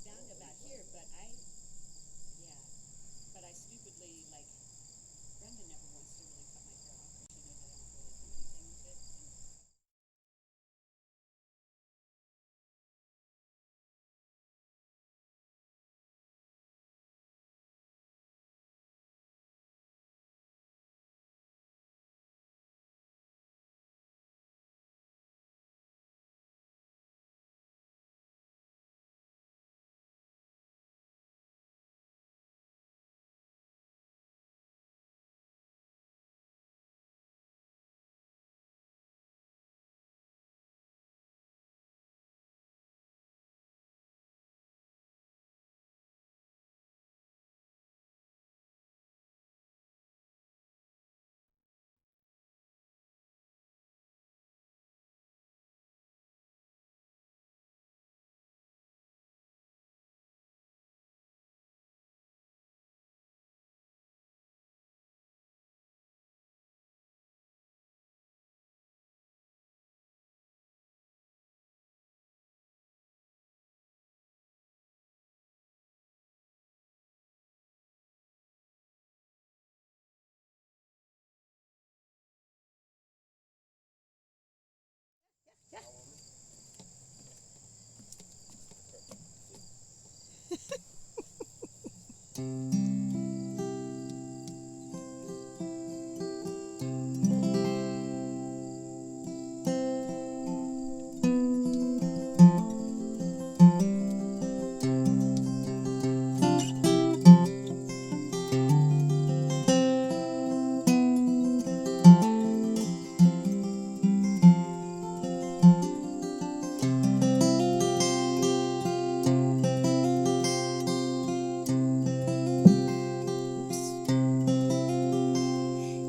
bound about here, but but I stupidly, like, Brenda never wants to really cut my hair off because she knows I don't really do anything with it.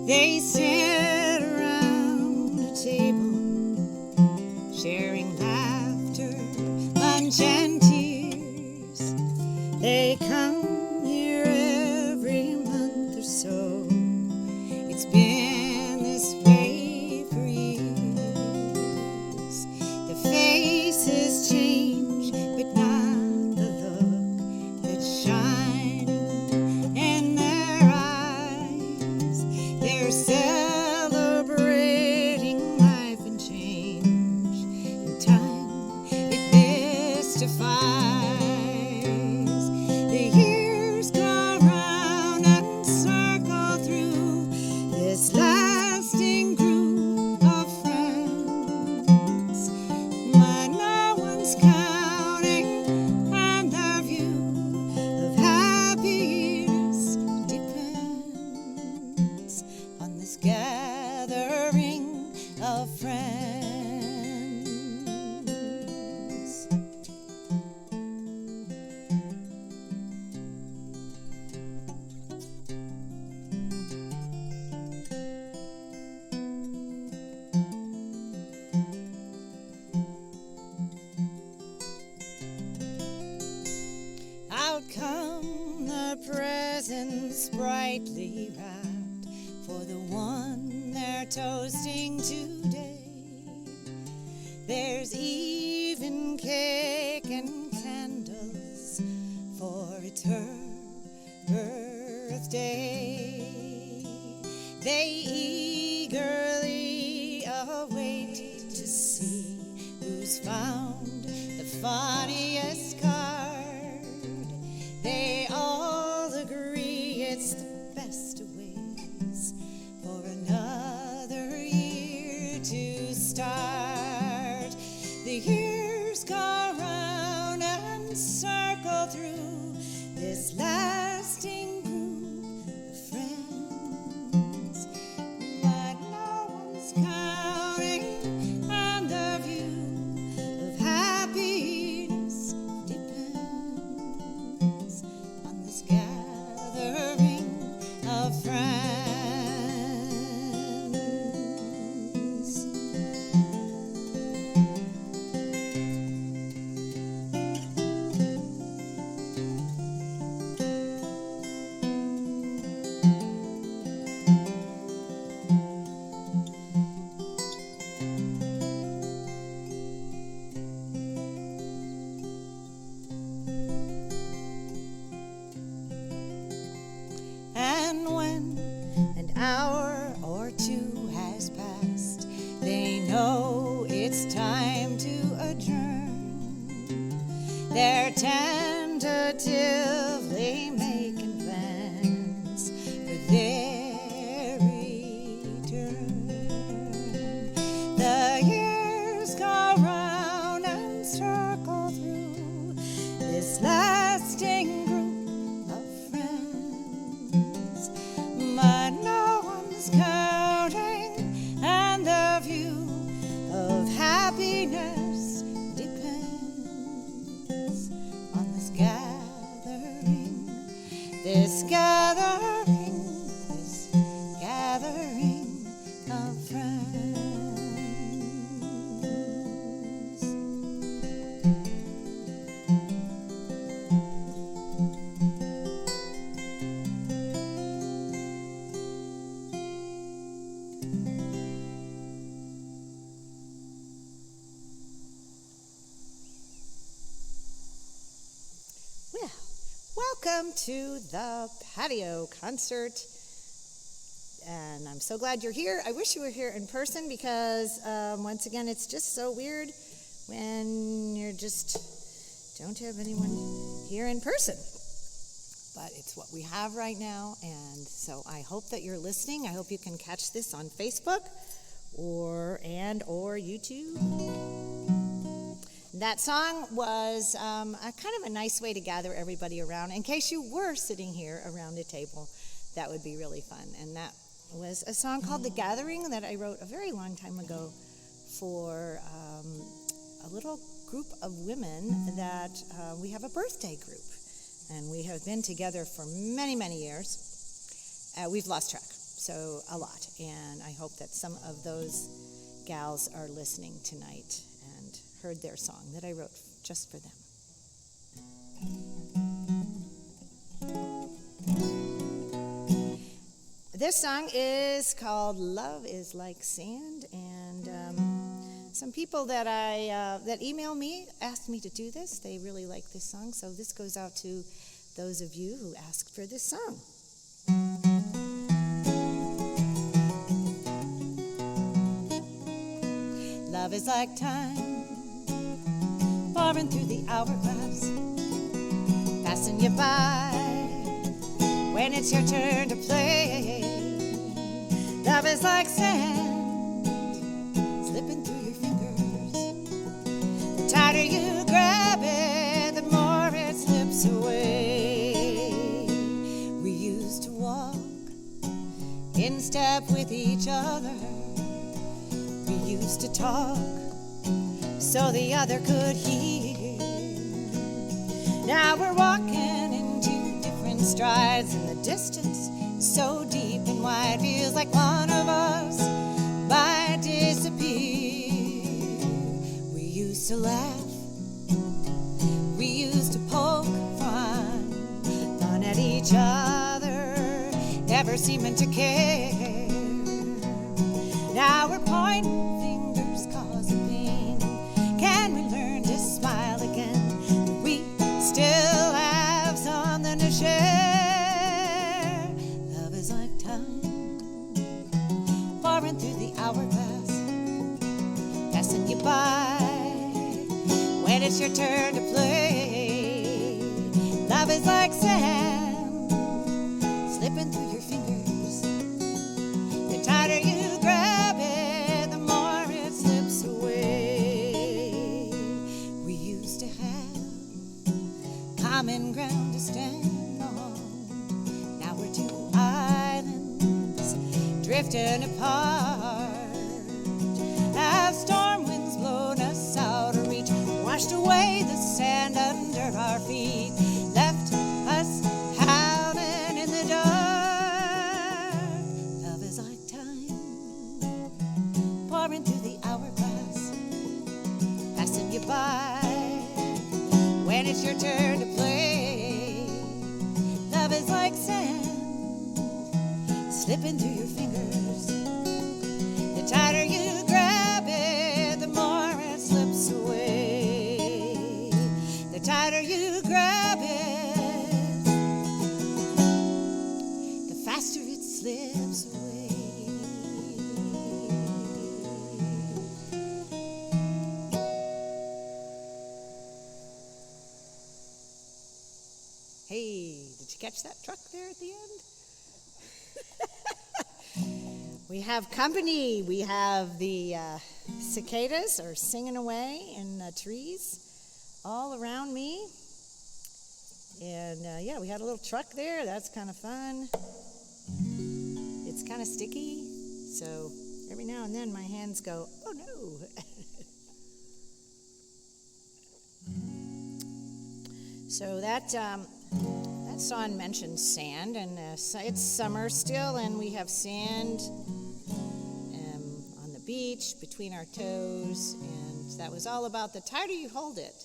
They sit around a table, sharing laughter, lunch, and tears. They come here every month or so. It's been this way for years. The faces change, but not the look that's shining in their eyes. They're celebrating life and change, and time it mystifies. The years go round and circle through this lasting group of friends, but no one's counting, and their view of happiness depends on this gathering of friends. Out come the presents brightly wrapped for the one they're toasting today. There's even cake and candles, for it's her birthday. They eagerly await to see who's found the funniest card. They all agree it's the best of ways for another year to start. The years go round and circle through this lasting group of friends, but no one's counting, and the view of happiness They're tentatively making plans for their return. The years go round and circle through this lasting group of friends, but no one's counting, and the view of happiness depends on this gathering, this gathering, this gathering of friends. Well, welcome to the patio concert. And I'm so glad you're here. I wish you were here in person because, once again, it's just so weird when you just don't have anyone here in person. But it's what we have right now, and so I hope that you're listening. I hope you can catch this on Facebook or YouTube. That song was a kind of a nice way to gather everybody around. In case you were sitting here around a table, that would be really fun. And that was a song called The Gathering that I wrote a very long time ago for a little group of women that we have a birthday group. And we have been together for many, many years. We've lost track, so a lot. And I hope that some of those gals are listening tonight and heard their song that I wrote just for them. This song is called Love is Like Sand, and some people that that email me asked me to do this. They really like this song, so this goes out to those of you who asked for this song. Love is like time pouring through the hourglass, passing you by when it's your turn to play. Love is like sand slipping through your fingers. The tighter you grab it, the more it slips away. We used to walk in step with each other. We used to talk so the other could hear. Now we're walking in two different strides, and the distance so deep and wide feels like one of us might disappear. We used to laugh, we used to poke fun at each other, never seeming to care. Now we're pointing fingers, causing pain. Can we learn to smile again? We still have something to share. Love is like time pouring through the hourglass, passing you by when it's your turn to play. Love is like sand slipping through your fingers. The tighter you grab it, the more it slips away. We used to have common ground to stand on. Now we're two islands drifting apart. As storm winds blown us out of reach, washed away the sand under our feet, left us howling in the dark. Love is like time pouring through the hourglass, passing you by when it's your turn to play. Love is like sand slipping through your fingers. The tighter you grab it, the more it slips away. The tighter you grab it, the faster it slips away. Hey, did you catch that truck there at the end? We have company. We have the cicadas are singing away in the trees all around me. And yeah, we had a little truck there. That's kind of fun. It's kind of sticky, so every now and then my hands go, oh no. So that song mentions sand, and it's summer still, and we have sand on the beach between our toes, and that was all about the tighter you hold it,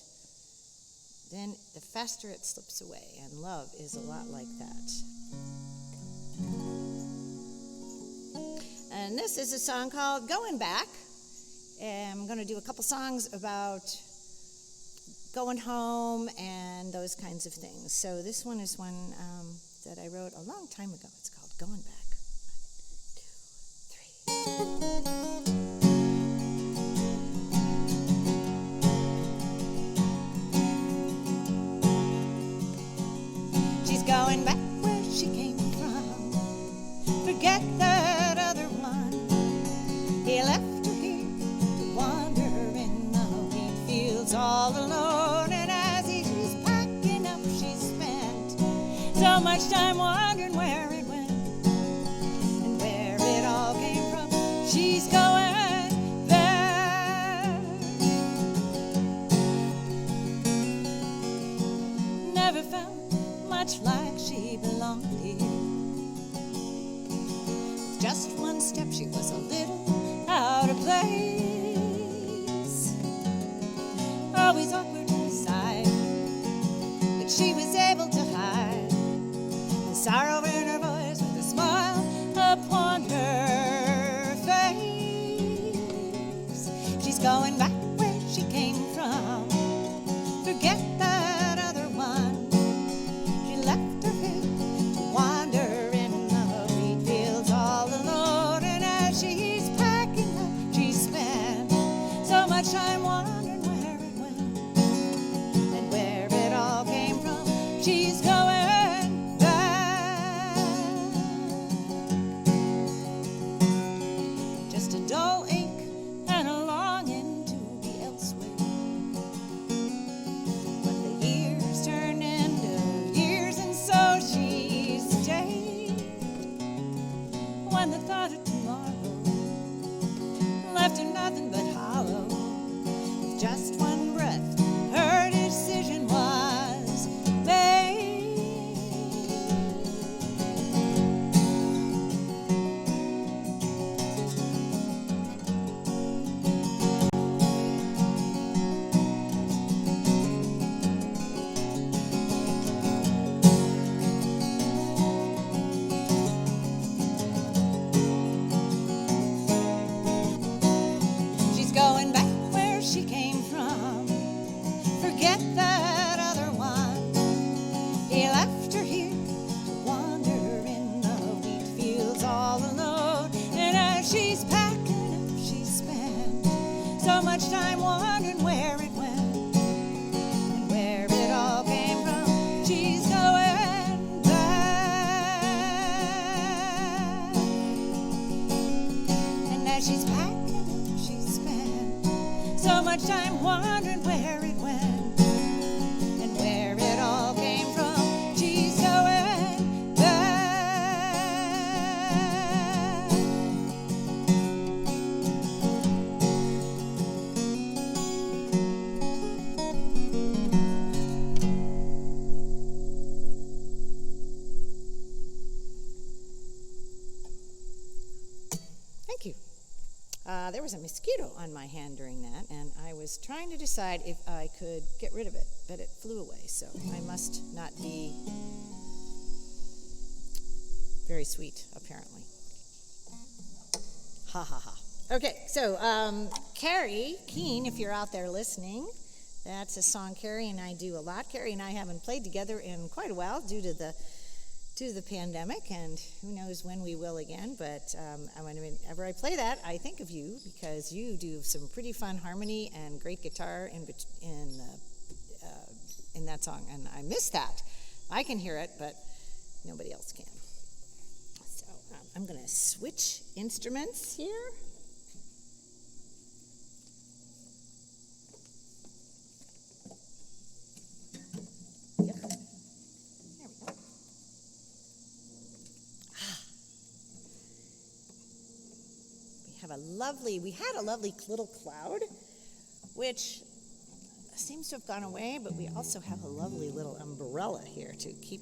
then the faster it slips away, and love is a lot like that. And this is a song called Going Back, and I'm going to do a couple songs about going home and those kinds of things. So this one is one that I wrote a long time ago. It's called Going Back. 1, 2, 3. She's going back where she came from. Forget that other one. He left her here to wander in the wheat fields all alone. So much time wondering where it went and where it all came from. She's going back. Never felt much like she belonged here. With just one step she was a little out of place. Always awkward inside, but she was able to hide sorrow in her voice with a smile upon her face. She's going back where she came from. Forget that other one. She left her here to wander in the wheat fields all alone. And as she's packing up, she spent so much time wondering where it went and where it all came from. She's going when the thought of tomorrow left her nothing but hollow. With just one breath, her decision was made. Time wondering where it went and where it all came from. She's going back. And as she's packing up, she spent so much time wondering where it went and where it all came from. She's going back. There was a mosquito on my hand during that, and I was trying to decide if I could get rid of it, but it flew away, so I must not be very sweet, apparently. Ha ha ha. Okay, so Carrie Keene, if you're out there listening, that's a song Carrie and I do a lot. Carrie and I haven't played together in quite a while due to the pandemic, and who knows when we will again, but whenever I play that, I think of you because you do some pretty fun harmony and great guitar in that song, and I miss that. I can hear it, but nobody else can. So I'm going to switch instruments here. Yep. There we go. We had a lovely little cloud, which seems to have gone away, but we also have a lovely little umbrella here to keep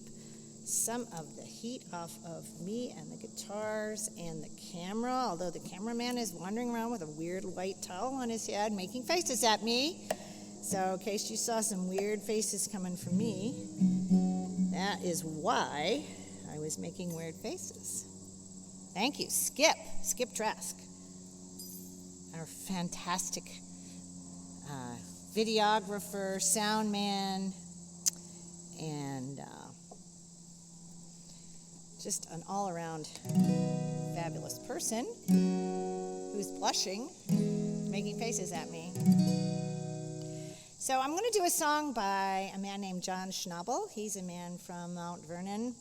some of the heat off of me and the guitars and the camera, although the cameraman is wandering around with a weird white towel on his head making faces at me. So in case you saw some weird faces coming from me, that is why I was making weird faces. Thank you, Skip Trask, our fantastic videographer, sound man, and just an all-around fabulous person who's blushing, making faces at me. So I'm going to do a song by a man named John Schnabel. He's a man from Mount Vernon,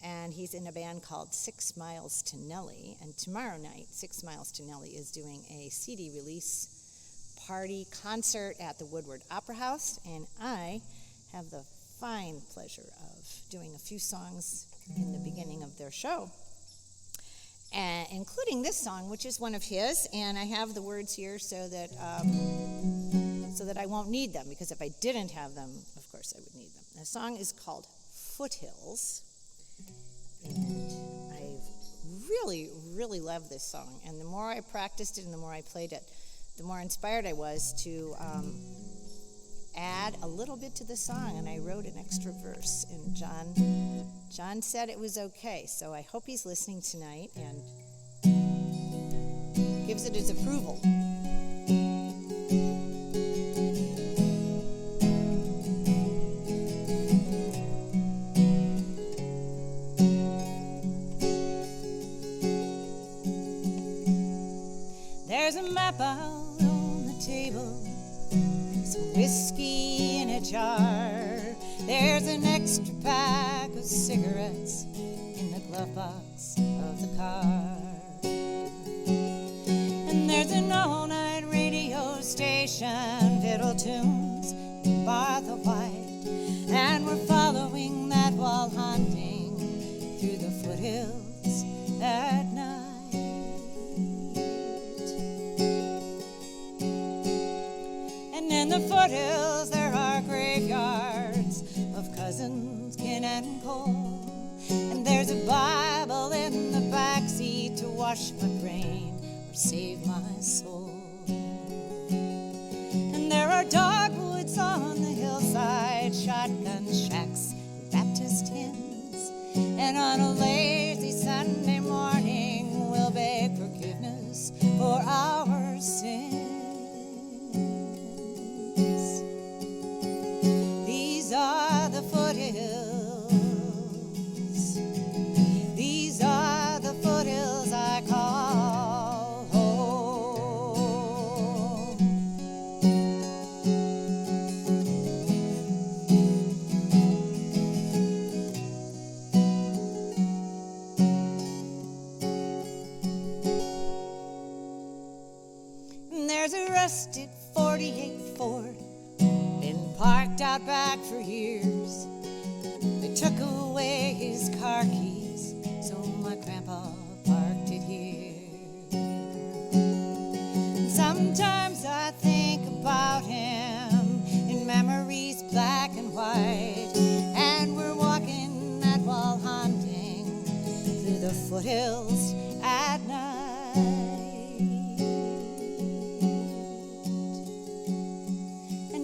and he's in a band called 6 Miles to Nellie. And tomorrow night, 6 Miles to Nellie is doing a CD release party concert at the Woodward Opera House, and I have the fine pleasure of doing a few songs in the beginning of their show, including this song, which is one of his, and I have the words here so that I won't need them, because if I didn't have them, of course I would need them. The song is called Foothills, and I really, really love this song, and the more I practiced it and the more I played it, the more inspired I was to add a little bit to the song, and I wrote an extra verse, and John said it was okay, so I hope he's listening tonight and gives it his approval. There's a map out on the table, some whiskey in a jar. There's an extra pack of cigarettes in the glove box of the car. And there's an all-night radio station, fiddle tunes in Martha White. And we're following that while hunting through the foothills at night. In the foothills there are graveyards of cousins, kin and coal, and there's a Bible in the backseat to wash my brain or save my soul. And there are dogwoods on the hillside, shotgun shacks and Baptist hymns, and on a lazy Sunday morning we'll beg forgiveness for our sins. These are the foothills. These are the foothills I call home. And there's a rusted 48 Ford, been parked out back for years. They took away his car keys, so my grandpa parked it here. And sometimes I think about him in memories black and white, and we're walking that wall hunting through the foothills at night.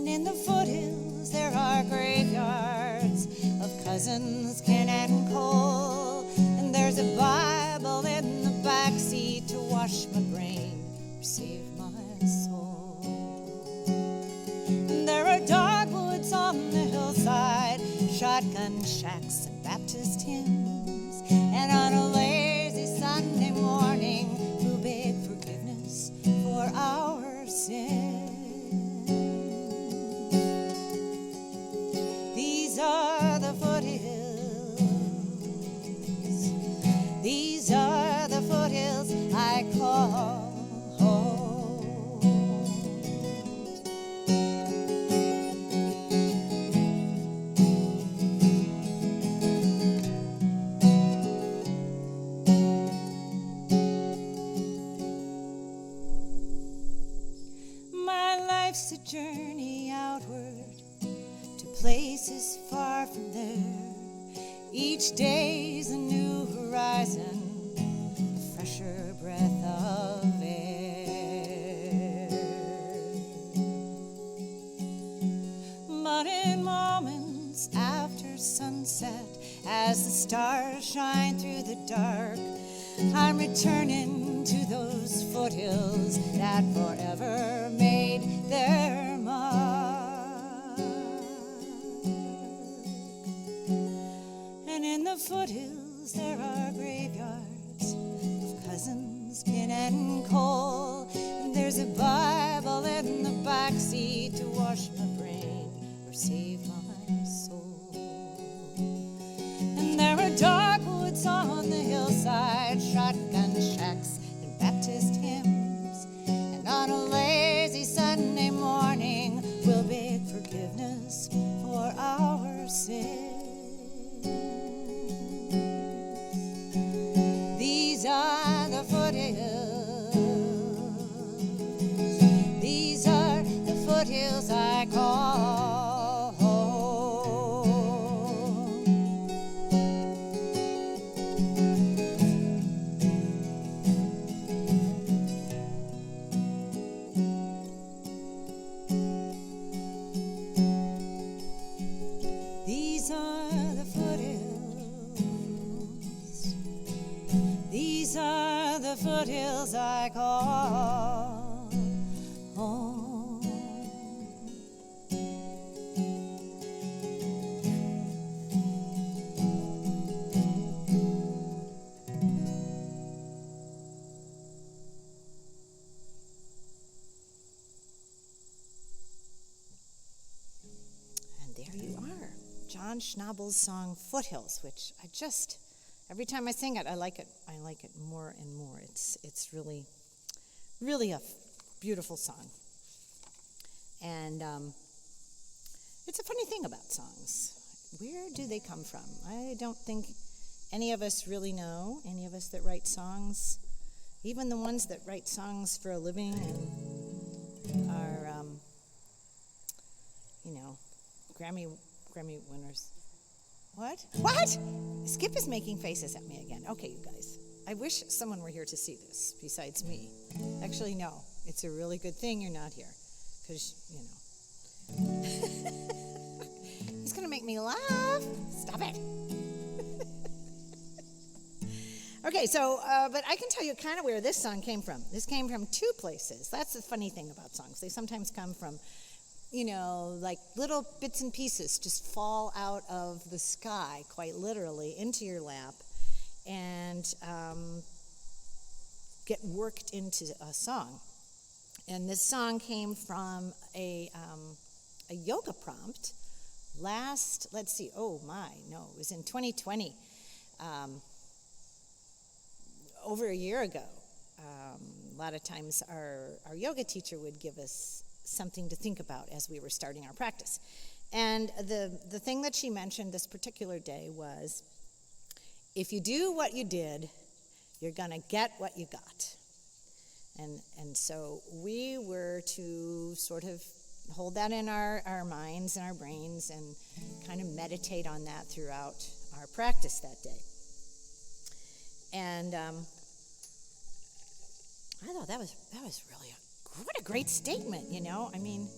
In the foothills there are graveyards of cousins, kin and coal, and there's a Bible in the backseat to wash my brain or save my soul. And there are dogwoods on the hillside, shotgun shacks and Baptist hymns, and on a lazy Sunday morning we'll beg forgiveness for our sins. These are the foothills. places far from there. Each day's a new horizon, a fresher breath of air. But in moments after sunset, as the stars shine through the dark, I'm returning to those foothills that forever made their mark. And in the foothills there are graveyards of cousins, kin and coal. And there's a Bible in the backseat to wash my brain or save my soul. And there are dark woods on the hillside, shotgun shacks and Baptist hymns. And on a lazy Sunday morning, we'll beg forgiveness for our sins. These are the foothills. These are the foothills I call home. These are the foothills. These are the foothills I call home. And there you are, John Schnabel's song Foothills, which I just, every time I sing it, I like it more and more. It's really, really a beautiful song. And it's a funny thing about songs. Where do they come from? I don't think any of us really know, any of us that write songs, even the ones that write songs for a living and are, Grammy winners. What? Skip is making faces at me again. Okay, you guys. I wish someone were here to see this besides me. Actually, no. It's a really good thing you're not here. Because, he's going to make me laugh. Stop it. Okay, so, but I can tell you kind of where this song came from. This came from two places. That's the funny thing about songs. They sometimes come from, like little bits and pieces just fall out of the sky, quite literally, into your lap and get worked into a song. And this song came from a yoga prompt it was in 2020, over a year ago. A lot of times our yoga teacher would give us something to think about as we were starting our practice. And the thing that she mentioned this particular day was, if you do what you did, you're going to get what you got. And so we were to sort of hold that in our minds and our brains and kind of meditate on that throughout our practice that day. And I thought that was really what a great statement, I mean,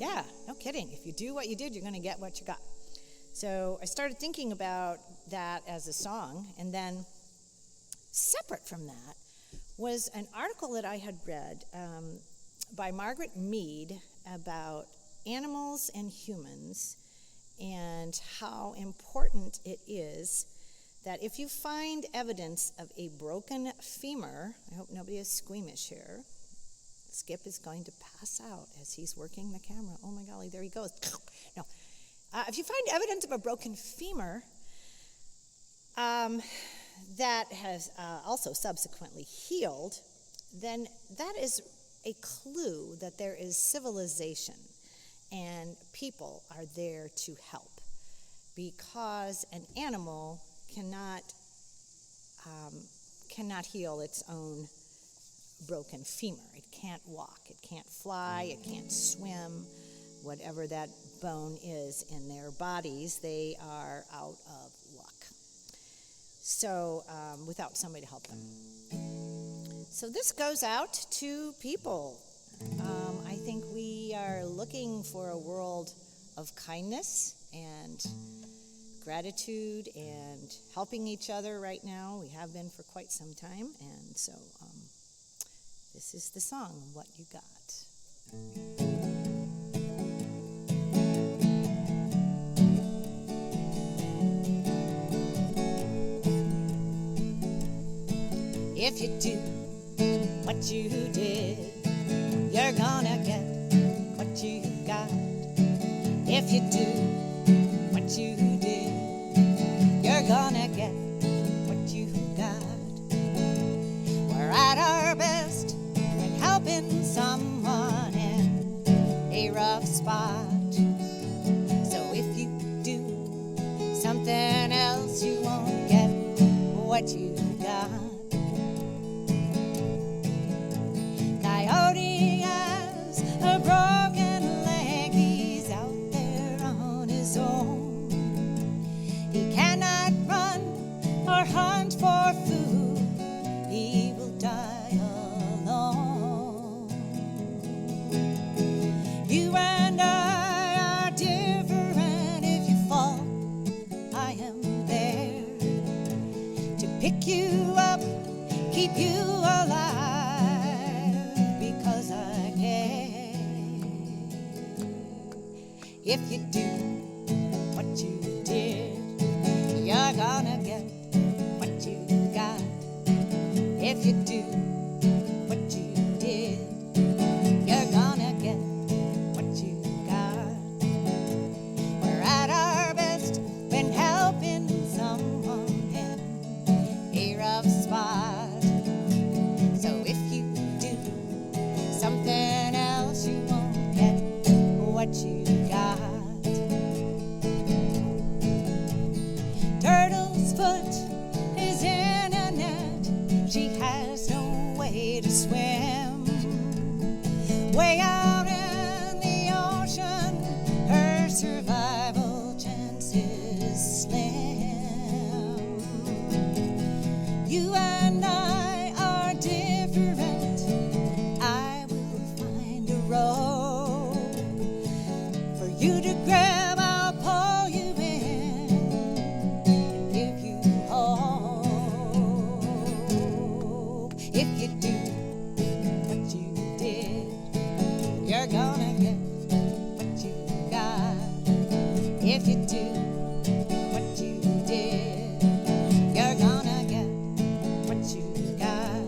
yeah, no kidding. If you do what you did, you're going to get what you got. So I started thinking about that as a song, and then separate from that was an article that I had read by Margaret Mead about animals and humans and how important it is that if you find evidence of a broken femur, I hope nobody is squeamish here. Skip is going to pass out as he's working the camera. Oh my golly, there he goes. No. If you find evidence of a broken femur that has also subsequently healed, then that is a clue that there is civilization and people are there to help, because an animal cannot heal its own broken femur. It can't walk, it can't fly, it can't swim, whatever that bone is in their bodies, they are out of luck. So, without somebody to help them. So this goes out to people. I think we are looking for a world of kindness and gratitude and helping each other right now. We have been for quite some time, and so this is the song, What You Got. If you do what you did, you're gonna get what you got. If you do what you did, you're gonna get what you got. We're at our best when helping someone in a rough spot. So if you do something else, you won't get what you got. Coyote has a broken leg, he's out there on his own. He cannot run or hunt for food, he will die alone. You and I are different. If you fall, I am there to pick you up, keep you alive, because I care. If you do what you did, you're gonna get what you got. If you do what you did, you're gonna get what you got. We're at our best when helping someone in a rough spot. So if you do something else, you won't get what you got. Turtle's foot is in a net, she has no way to swim. Way out in the ocean, her survival chance is slim. You and I are different, I will find a rope for you to grab, I'll pull you in and give you hope. If you do what you did, you're gonna get what you got. If you do what you did, you're gonna get what you got.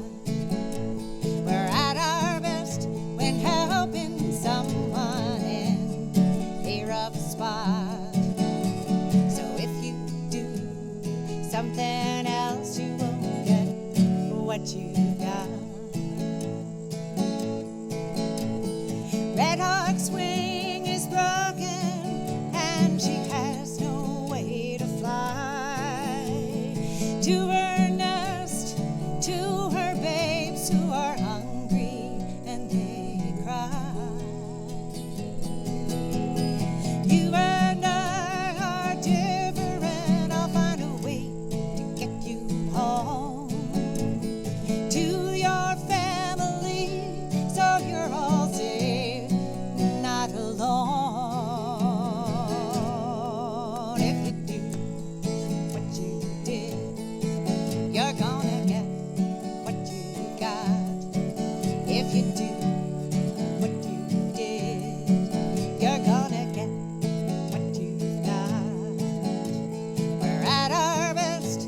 We're at our best when helping someone in a rough spot. So if you do something else, you won't get what you got. Red Hawk's wing is broken and she has no way to fly to her nest, to her babes who are hungry and they cry. You and I are different, I'll find a way to get you home to your family, so you're all safe, not alone. If you do what you did, you're gonna get what you got. If you do what you did, you're gonna get what you got. We're at our best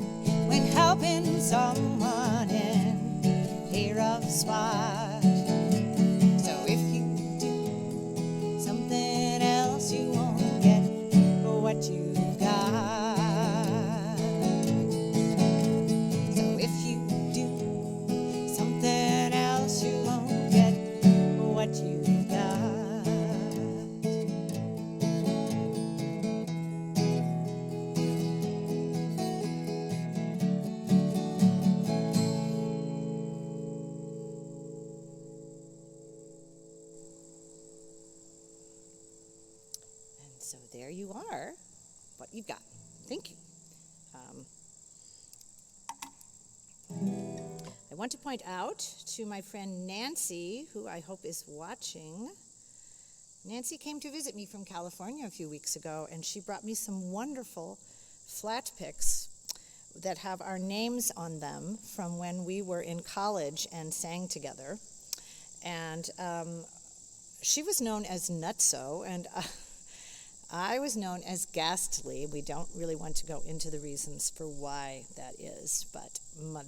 when helping someone in a rough spot. So if you do something else, you won't get what you got. So if you do something else, you won't get what you got. there you are, what you've got. Thank you. I want to point out to my friend Nancy, who I hope is watching. Nancy came to visit me from California a few weeks ago, and she brought me some wonderful flat picks that have our names on them from when we were in college and sang together. And she was known as Nutso, and I was known as Ghastly. We don't really want to go into the reasons for why that is, but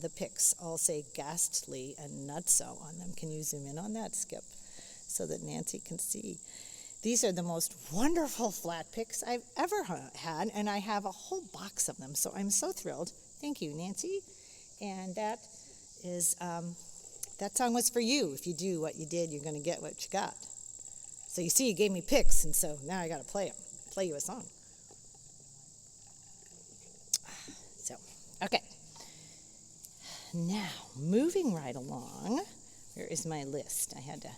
the pics all say Ghastly and Nutso on them. Can you zoom in on that, Skip, so that Nancy can see? These are the most wonderful flat picks I've ever had, and I have a whole box of them, so I'm so thrilled. Thank you, Nancy. And that is, that song was for you. If you do what you did, you're going to get what you got. So you see, you gave me picks, and so now I got to play you a song. So, okay. Now, moving right along, where is my list? I had to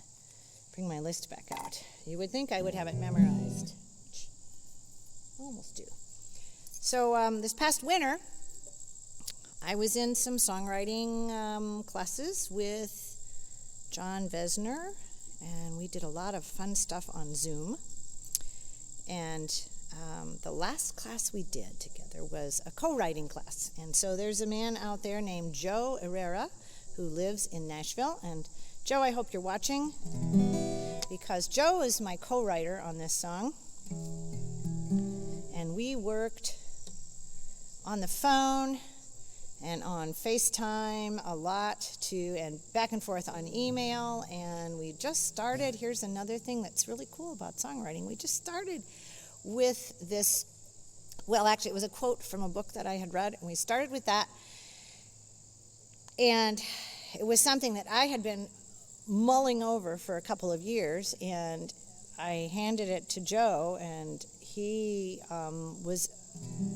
bring my list back out. You would think I would have it memorized. Almost do. So this past winter, I was in some songwriting classes with John Vesner, and we did a lot of fun stuff on Zoom. And the last class we did together was a co-writing class. And so there's a man out there named Joe Herrera who lives in Nashville. And Joe, I hope you're watching, because Joe is my co-writer on this song. And we worked on the phone and on FaceTime a lot and back and forth on email. And we just started, here's another thing that's really cool about songwriting. We just started with this, well, actually it was a quote from a book that I had read, and we started with that. And it was something that I had been mulling over for a couple of years, and I handed it to Joe, and he was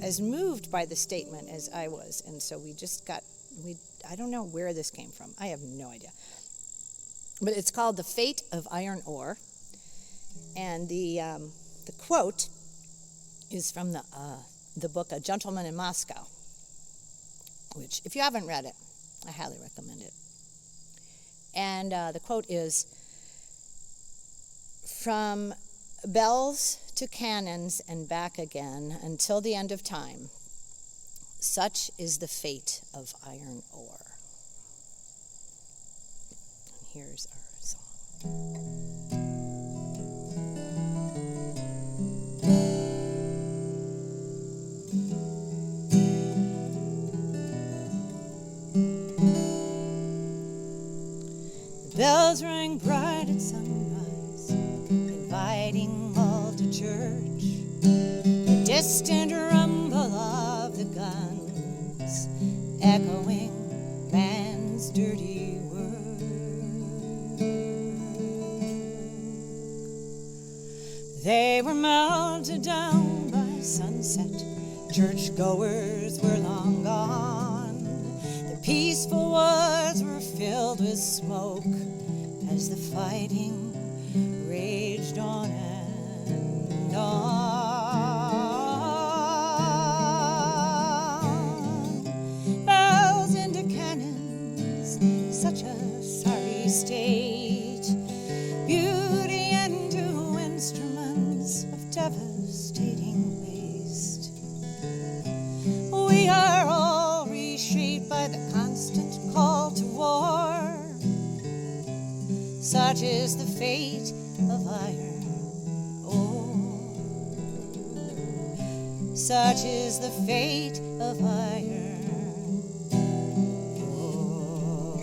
as moved by the statement as I was. And so I don't know where this came from. I have no idea. But it's called The Fate of Iron Ore. And the quote is from the book A Gentleman in Moscow, which, if you haven't read it, I highly recommend it. And the quote is, "From bells to cannons and back again until the end of time, such is the fate of iron ore." And here's our song. The bells rang bright at sunrise, inviting all to church. The distant rumble of the guns, echoing man's dirty work. They were melted down by sunset. Churchgoers were long gone. The peaceful woods were filled with smoke as the fighting raged on and on. Bells into cannons, such a sorry state. Beauty into instruments of devastating waste. We are all reshaped by the constant call to war. Such is the fate of iron ore. Such is the fate of iron ore.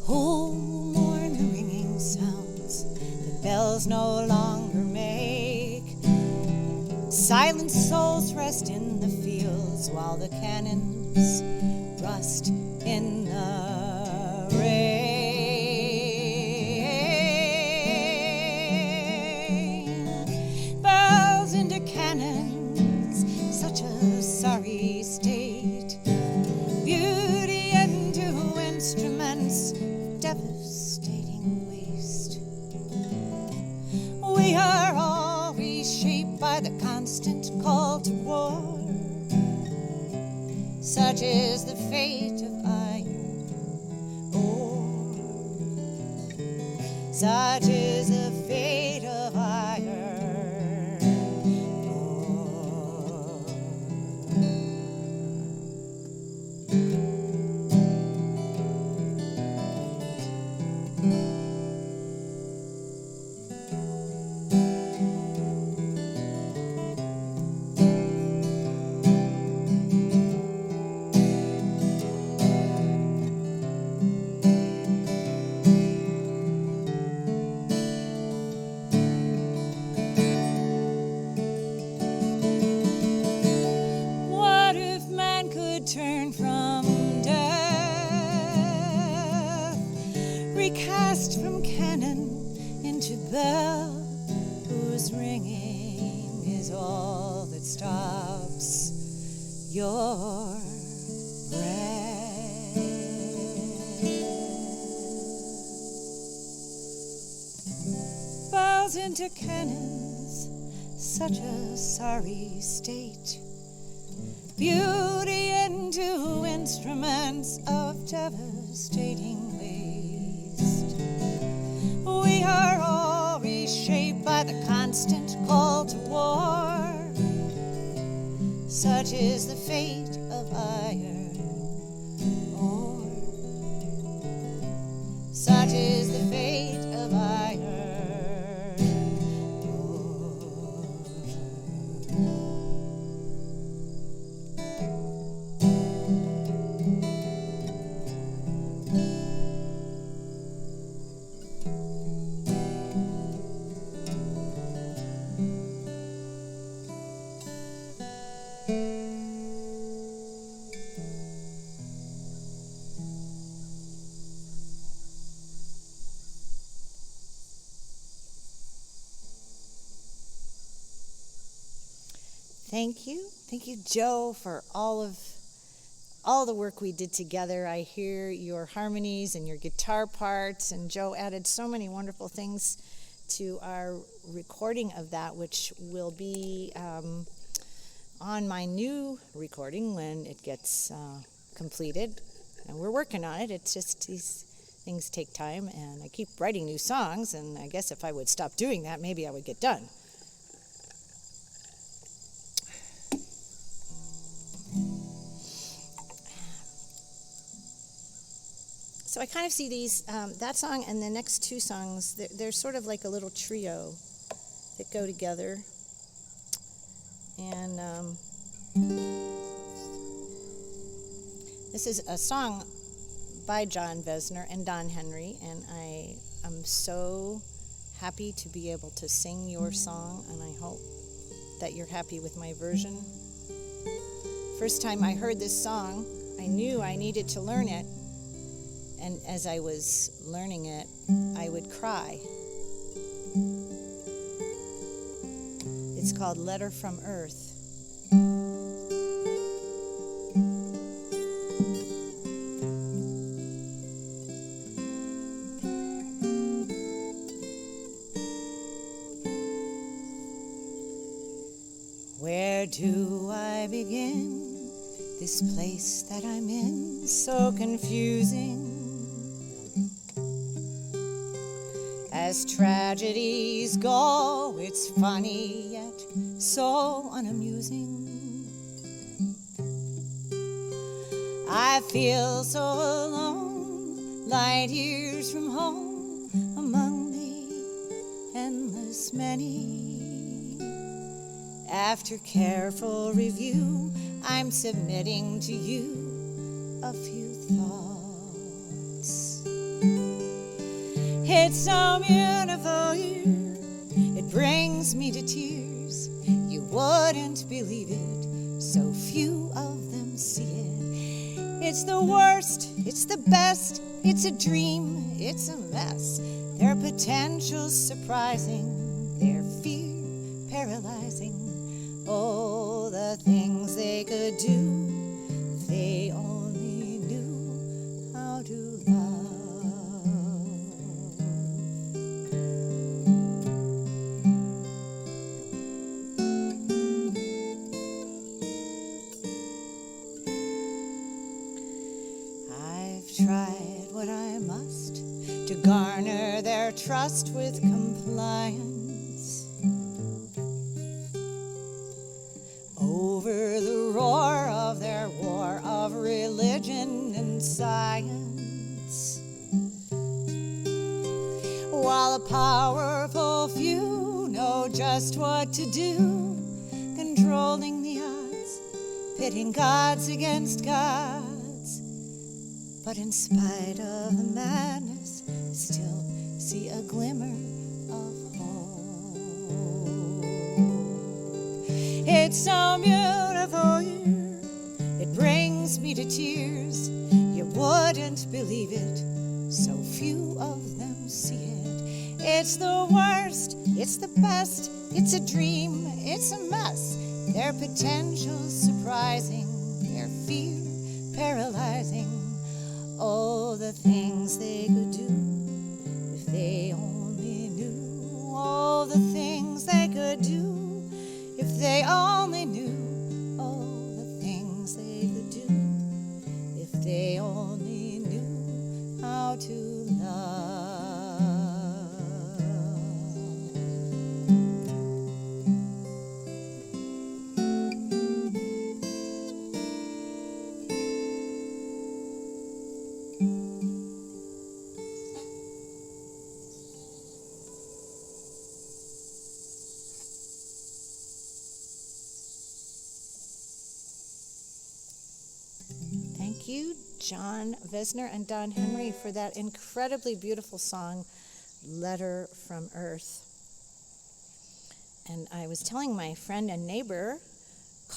Oh, mourn the ringing sounds the bells no longer make. Silent souls rest in the fields while the cannons rust in the rain. Bells into cannons, such a sorry state. Beauty instruments, devastating waste. We are all reshaped by the constant call to war. Such is the fate of iron ore. Such is the fate of iron ore. What if man could turn from death, recast from cannon into bell, whose ringing is all that stops your breath? Bells into cannons, such a sorry state. Beauty into instruments of devastating waste. We are all reshaped by the constant call to war. Such is the fate of iron ore. Such is the fate of iron ore. Thank you, Joe, for all the work we did together. I hear your harmonies and your guitar parts, and Joe added so many wonderful things to our recording of that, which will be on my new recording when it gets completed. And we're working on it. It's just these things take time, and I keep writing new songs, and I guess if I would stop doing that, maybe I would get done. So I kind of see these, that song and the next two songs, they're sort of like a little trio that go together. And this is a song by John Vesner and Don Henry, and I am so happy to be able to sing your song, and I hope that you're happy with my version. First time I heard this song, I knew I needed to learn it. And as I was learning it, I would cry. It's called Letter from Earth. Where do I begin? This place that I'm in, so confusing. As tragedies go, it's funny yet so unamusing. I feel so alone, light years from home, among the endless many. After careful review, I'm submitting to you a few thoughts. It's so beautiful here, it brings me to tears. You wouldn't believe it, so few of them see it. It's the worst, it's the best, it's a dream, it's a mess. Their potential's surprising, their fear paralyzing. Oh, the things they could do, if they only knew how to love. tried what I must to garner their trust with compliance. Over the roar of their war of religion and science, while a powerful few know just what to do, controlling the odds, pitting gods against gods. But in spite of the madness, still see a glimmer of hope. It's so beautiful here, it brings me to tears. You wouldn't believe it, so few of them see it. It's the worst, it's the best, it's a dream, it's a mess. Their potential's surprising, their fear paralyzing. Oh, the things they could do if they only knew. Oh, the things they could do if they only knew. Oh, the things they could do if they only knew how to love. Thank you, John Vesner and Don Henry, for that incredibly beautiful song, Letter from Earth. And I was telling my friend and neighbor,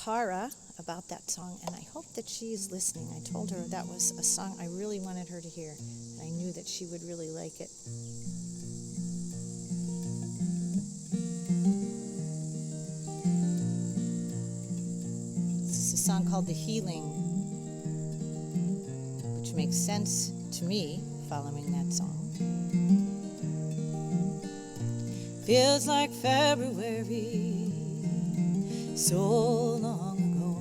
Cara, about that song, and I hope that she's listening. I told her that was a song I really wanted her to hear, and I knew that she would really like it. This is a song called The Healing, which makes sense to me following that song. Feels like February, so long ago.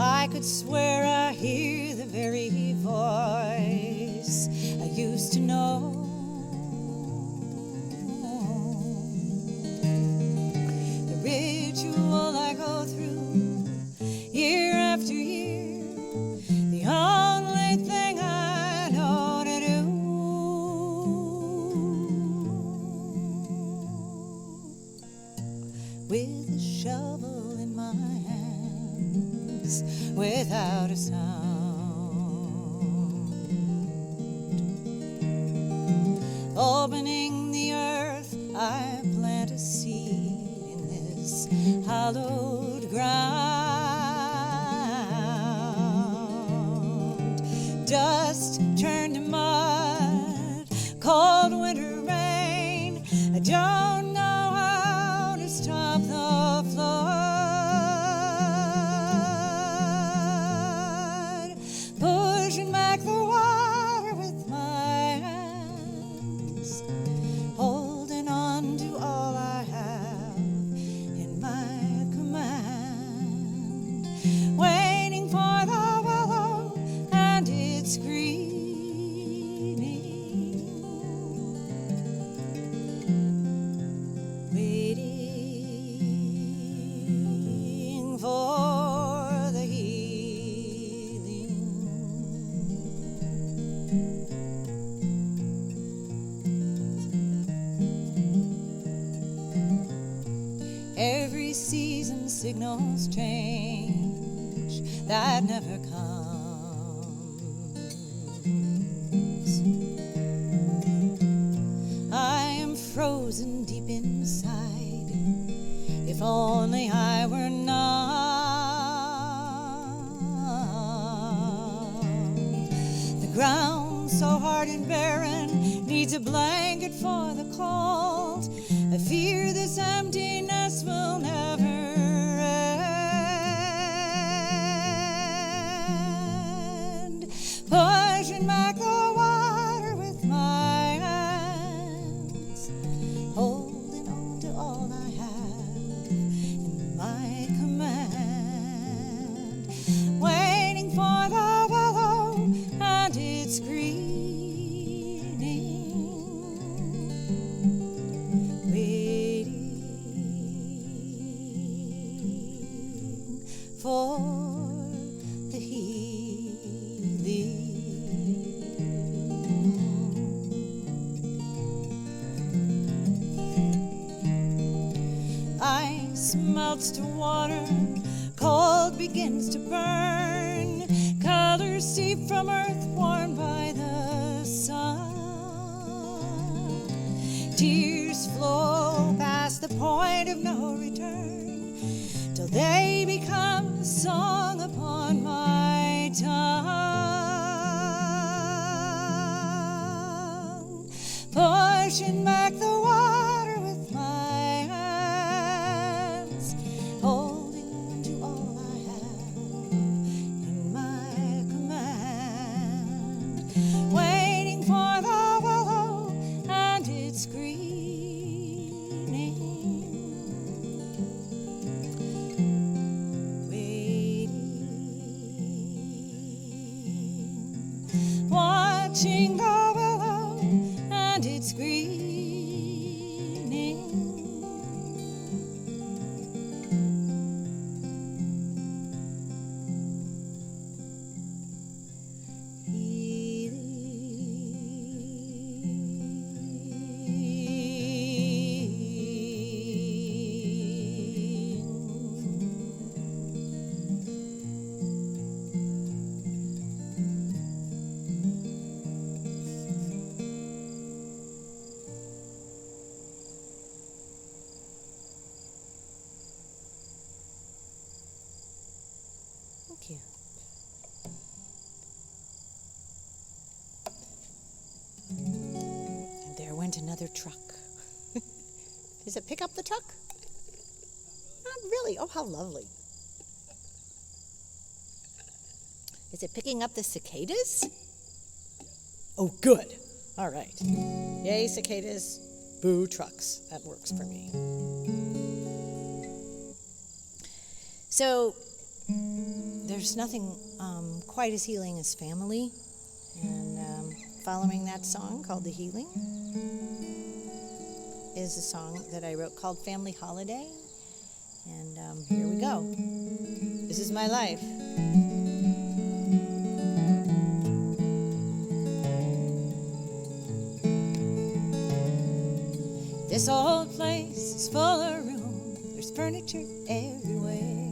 I could swear I hear the very voice I used to know. The ritual I go through year after year, the only thing I know to do. With a shovel in my hands, without a sound, opening the earth, I plant a seed in this hallowed ground. Dust turned to mud, cold winter rain. I don't know how to stop the flood, pushing back the water with my hands, holding on to all I have in my command, waiting for the willow and its greening, waiting for the healing. Every season signals change that never comes. I am frozen deep inside. If only I were numb. The ground so hard and barren needs a blanket for the cold. I fear this emptiness will never end. Pushing back the water with my hands, holding on to all I have in my command, waiting for the willow and its greening, waiting for the healing. Ice melts to water, cold begins to burn, colors seep from earth warmed by the sun. Tears flow past the point of no return, till they become a song upon my tongue, pushing back the water with my hands, holding on to all I have in my command, waiting for the willow and its greening, waiting, watching the willow and its greening. Thank you. And there went another truck. Does it pick up the truck? Not really. Oh, how lovely. Is it picking up the cicadas? Oh, good. All right. Yay, cicadas. Boo, trucks. That works for me. So, there's nothing quite as healing as family, and following that song called The Healing is a song that I wrote called Family Holiday, and here we go. This is my life. This old place is full of room, there's furniture everywhere.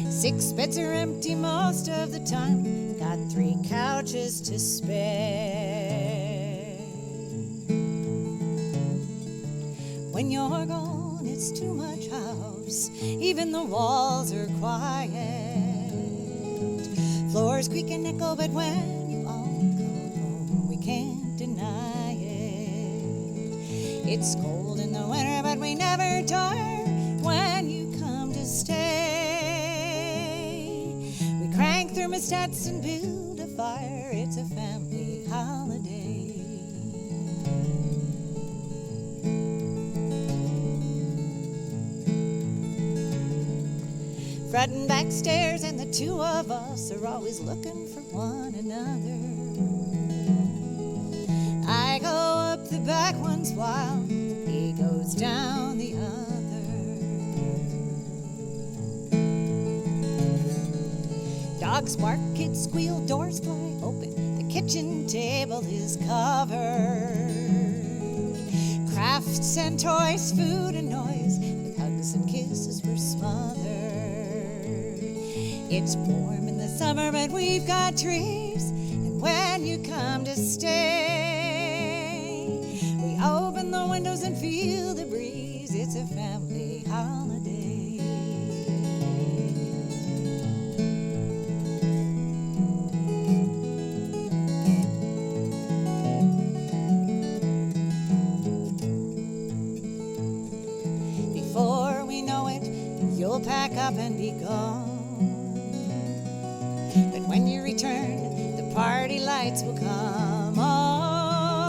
6 beds are empty most of the time, got 3 couches to spare. When you're gone, it's too much house, even the walls are quiet. Floors creak and echo, but when you all come home, we can't deny it. It's cold in the winter, but we never tire when you come to stay. Crank thermostats and build a fire. It's a family holiday. Frontin' back stairs, and the 2 of us are always looking for one another. I go up the back once while he goes down the other. Dogs bark, kids squeal, doors fly open. The kitchen table is covered. Crafts and toys, food and noise, with hugs and kisses we're smothered. It's warm in the summer, but we've got trees. And when you come to stay, we open the windows and feel the breeze. It's a family holiday. You'll pack up and be gone. But when you return, the party lights will come on.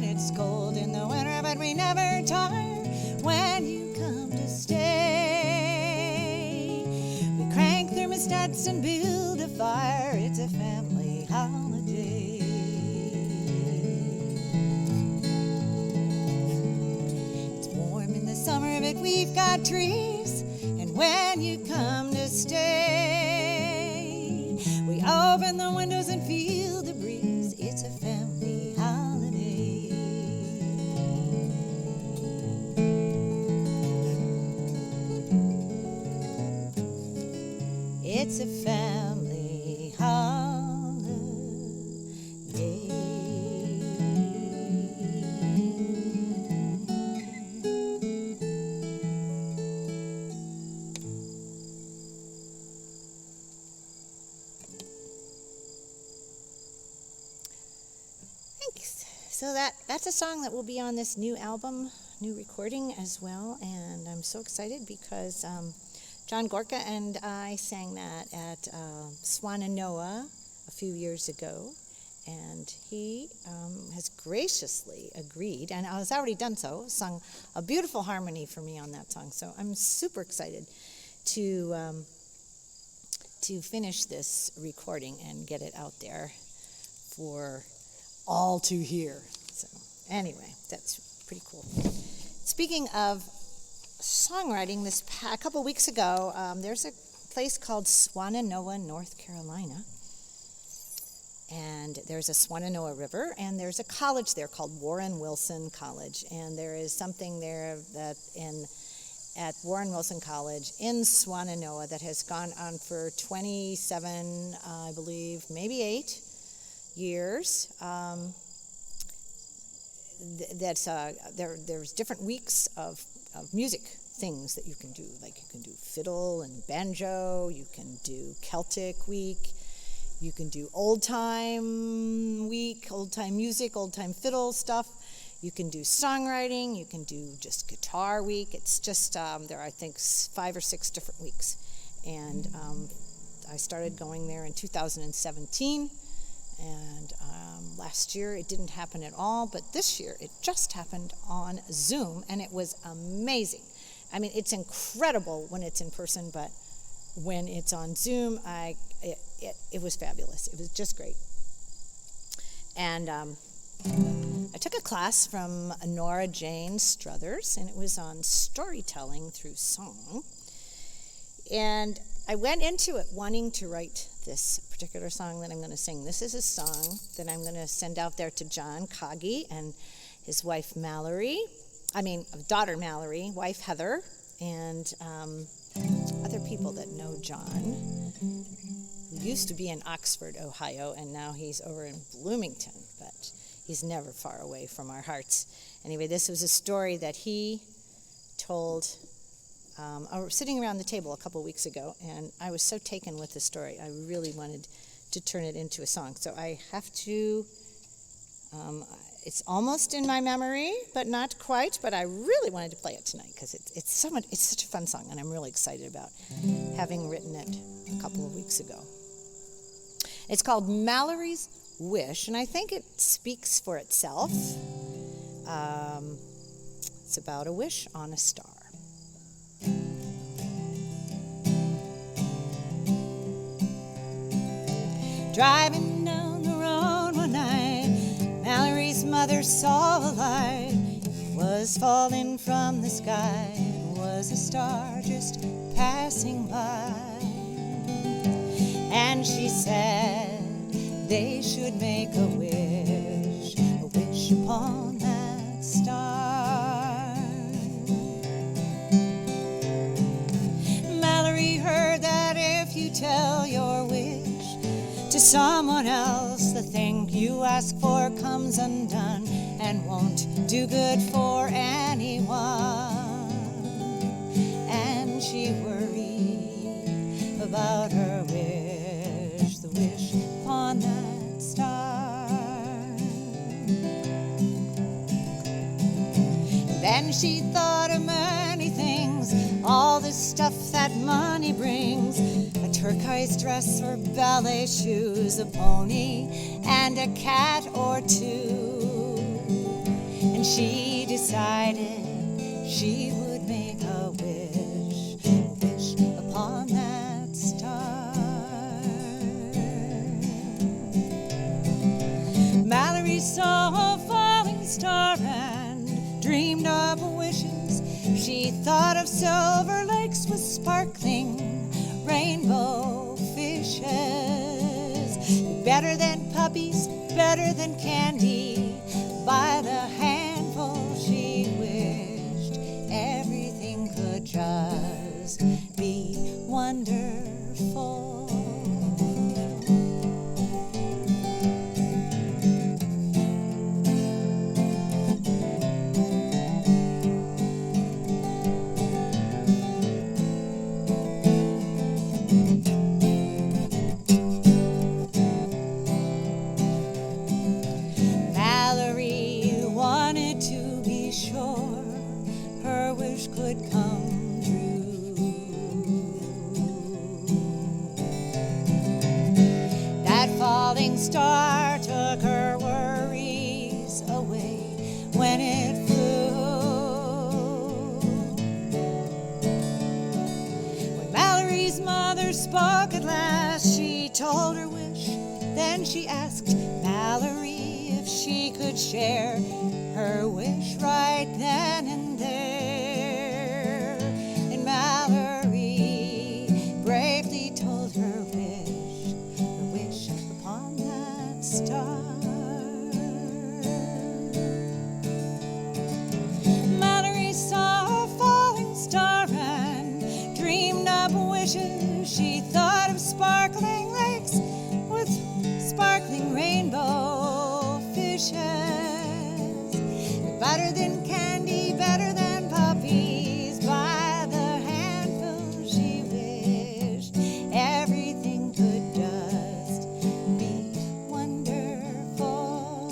It's cold in the winter, but we never tire when you come to stay. thermostats and build a fire. It's a family holiday. It's warm in the summer, but we've got trees. And when you come to stay, we open the windows and feel the breeze. It's a family holiday. It's a family holiday. Thanks. So that's a song that will be on this new album, new recording as well, and I'm so excited because John Gorka and I sang that at Swananoa a few years ago, and he has graciously agreed, and I was already done so, sung a beautiful harmony for me on that song. So I'm super excited to finish this recording and get it out there for all to hear. So anyway, that's pretty cool. Speaking of songwriting, a couple weeks ago, there's a place called Swananoa, North Carolina, and there's a Swananoa River, and there's a college there called Warren Wilson College, and there is something there that at Warren Wilson College in Swananoa that has gone on for 27, I believe, maybe 8 years. There's different weeks of music things that you can do. Like you can do fiddle and banjo, you can do Celtic week, you can do old time week, old time music, old time fiddle stuff. You can do songwriting, you can do just guitar week. It's just, there are, I think, 5 or 6 different weeks. And I started going there in 2017. And last year it didn't happen at all, but this year it just happened on Zoom, and it was amazing. I mean, it's incredible when it's in person, but when it's on Zoom, it was fabulous. It was just great. And I took a class from Nora Jane Struthers, and it was on storytelling through song. And I went into it wanting to write this particular song that I'm going to sing. This is a song that I'm going to send out there to John Coggy and his wife Mallory. Daughter Mallory, wife Heather, and other people that know John, who used to be in Oxford, Ohio, and now he's over in Bloomington, but he's never far away from our hearts. Anyway, this was a story that he told sitting around the table a couple weeks ago, and I was so taken with the story. I really wanted to turn it into a song. So I have to, it's almost in my memory, but not quite, but I really wanted to play it tonight because it's such a fun song, and I'm really excited about having written it a couple of weeks ago. It's called Mallory's Wish, and I think it speaks for itself. It's about a wish on a star. Driving down the road one night, Mallory's mother saw a light. It was falling from the sky. It was a star just passing by. And she said they should make a wish upon that star. Mallory heard that if you tell your wish to someone else, the thing you ask for comes undone and won't do good for anyone. And she worried about her wish, the wish upon that star. And then she thought of many things, all the stuff that money brings. A turquoise dress or ballet shoes, a pony and a cat or two. And she decided she would make a wish upon that star. she thought of silver lakes with sparkling rainbow fishes. Better than puppies, better than candy, by the handful she wished everything could just be wonderful. Could come true. That falling star took her worries away when it flew. When Mallory's mother spoke at last, she told her wish. Then she asked Mallory if she could share her wish right then and there. Mallory bravely told her wish upon that star. Mallory saw a falling star and dreamed up wishes. She thought of sparkling lakes with sparkling rainbow fishes. Better than candy, better than puppies, by the handful she wished everything could just be wonderful.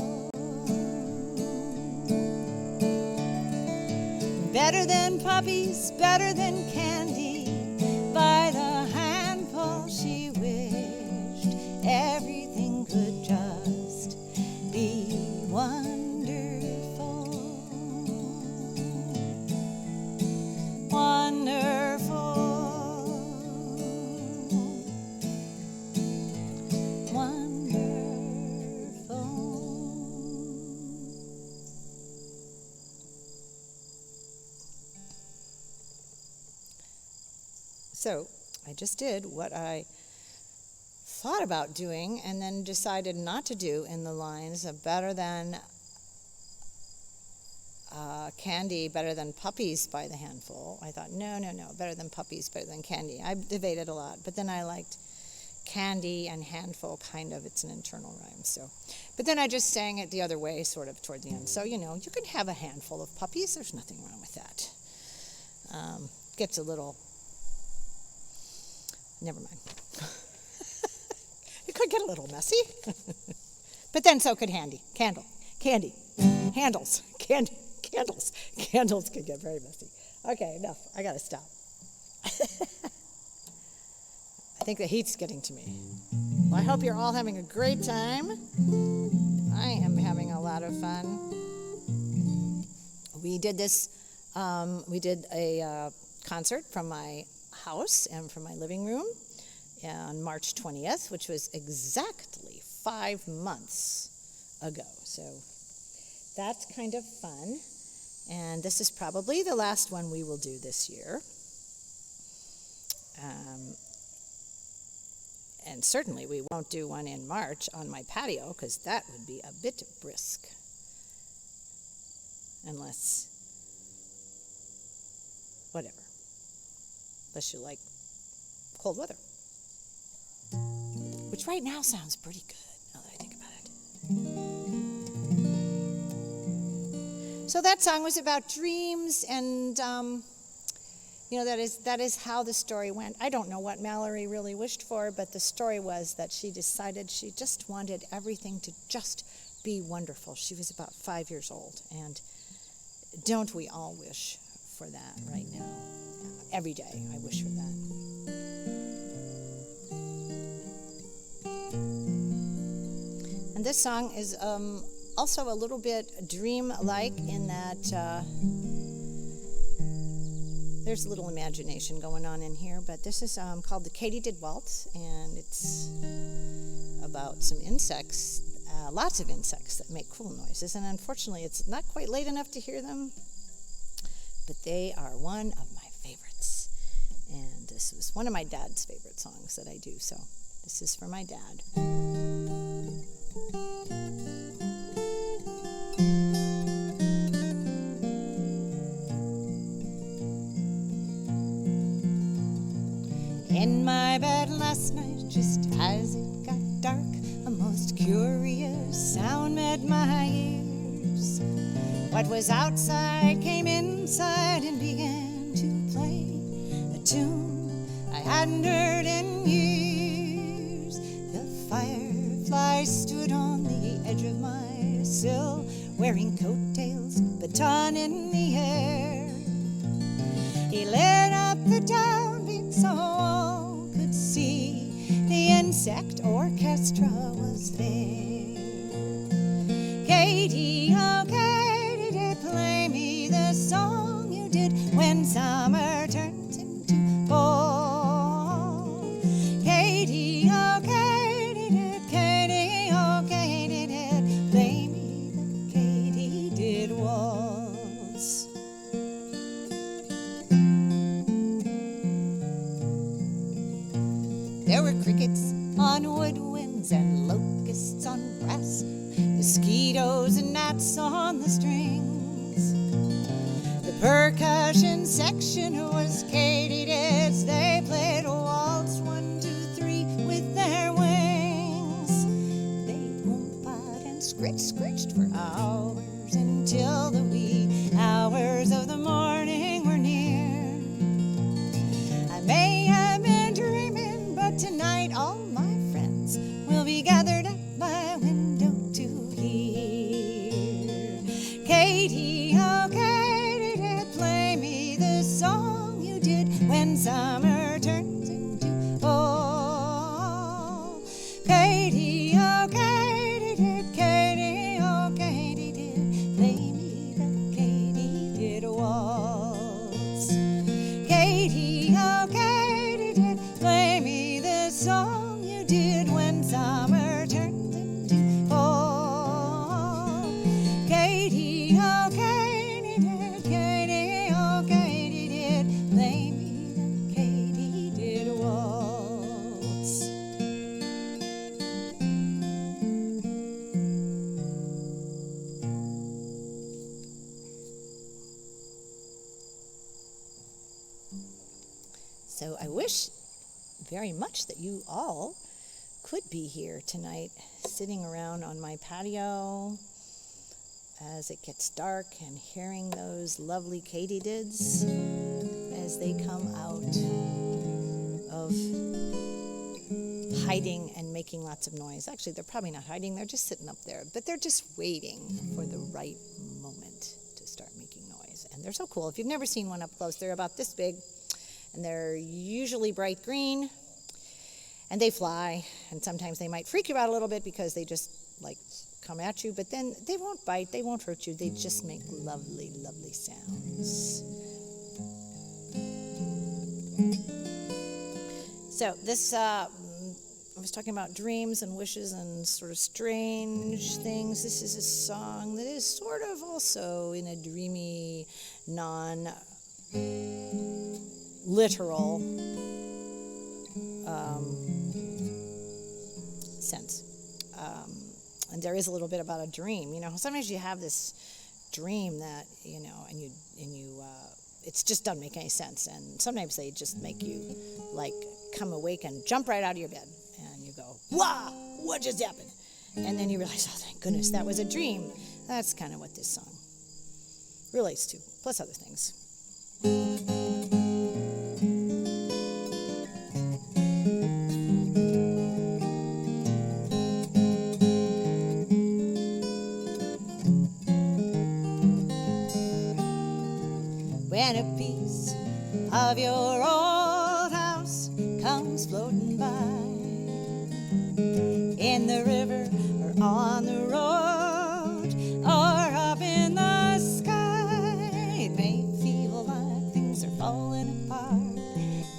Better than puppies, better than candy, by the handful she wished everything could just be wonderful. So I just did what I thought about doing and then decided not to do in the lines of better than candy, better than puppies by the handful. I thought, no, better than puppies, better than candy. I debated a lot, but then I liked candy and handful, kind of, it's an internal rhyme. So, but then I just sang it the other way, sort of toward the end. So, you can have a handful of puppies. There's nothing wrong with that. Gets a little... Never mind. It could get a little messy. But then so could candy. Handles. Candles could get very messy. Okay, enough. I gotta stop. I think the heat's getting to me. Well, I hope you're all having a great time. I am having a lot of fun. We did this, we did a concert from my house and from my living room on March 20th, which was exactly 5 months ago. So that's kind of fun. And this is probably the last one we will do this year. And certainly we won't do one in March on my patio, because that would be a bit brisk. Unless, whatever. Unless you like cold weather. Which right now sounds pretty good, now that I think about it. So that song was about dreams, and that is how the story went. I don't know what Mallory really wished for, but the story was that she decided she just wanted everything to just be wonderful. She was about 5 years old, and don't we all wish for that right now? Every day I wish for that. And this song is also a little bit dream-like in that there's a little imagination going on in here, but this is called the Katydid Waltz, and it's about some insects, lots of insects that make cool noises, and unfortunately it's not quite late enough to hear them, but they are one of my favorites. And this was one of my dad's favorite songs that I do, so this is for my dad. In my bed last night, just as it got dark, a most curious sound met my ears. What was outside came inside and began to play a tune I hadn't heard in years. The firefly stood on the edge of my sill, wearing coattails, baton in the air. He lit up the downbeat so all could see. The insect orchestra was there. Katie, oh Katie, did play me the song you did when summer turns into fall. Katie, oh Katie, did play me the Katie did waltz. There were crickets on woodwinds and locusts on grass, mosquitoes and gnats on the strings. The percussion section was katydids. They played a waltz 1, 2, 3 with their wings. They whooped and scritched for hours until the wee hours of the morning were near. I may have been dreaming, but tonight all my friends will be gathered at my window to hear. Katie, oh Katie, did play me the song you did when summer turns into fall. Katie, oh Katie, did play me the Katie did waltz. Katie, oh Katie, did play me the song you did when summer turns into fall. Katie, oh Katie, did play me the Katie did waltz. So I wish very much that you all could be here tonight, sitting around on my patio as it gets dark and hearing those lovely katydids as they come out of hiding and making lots of noise. Actually, they're probably not hiding, they're just sitting up there, but they're just waiting for the right moment to start making noise. And they're so cool. If you've never seen one up close, they're about this big, and they're usually bright green, and they fly, and sometimes they might freak you out a little bit because they just like come at you, but then they won't bite, they won't hurt you, they just make lovely, lovely sounds. So this, I was talking about dreams and wishes and sort of strange things. This is a song that is sort of also in a dreamy, non-literal sense. And there is a little bit about a dream. You know, sometimes you have this dream that, you know, and you it just doesn't make any sense. And sometimes they just make you, like, come awake and jump right out of your bed. And you go, wow, what just happened? And then you realize, oh, thank goodness, that was a dream. That's kind of what this song relates to, plus other things. When a piece of your old house comes floating by in the river or on the road or up in the sky, it may feel like things are falling apart.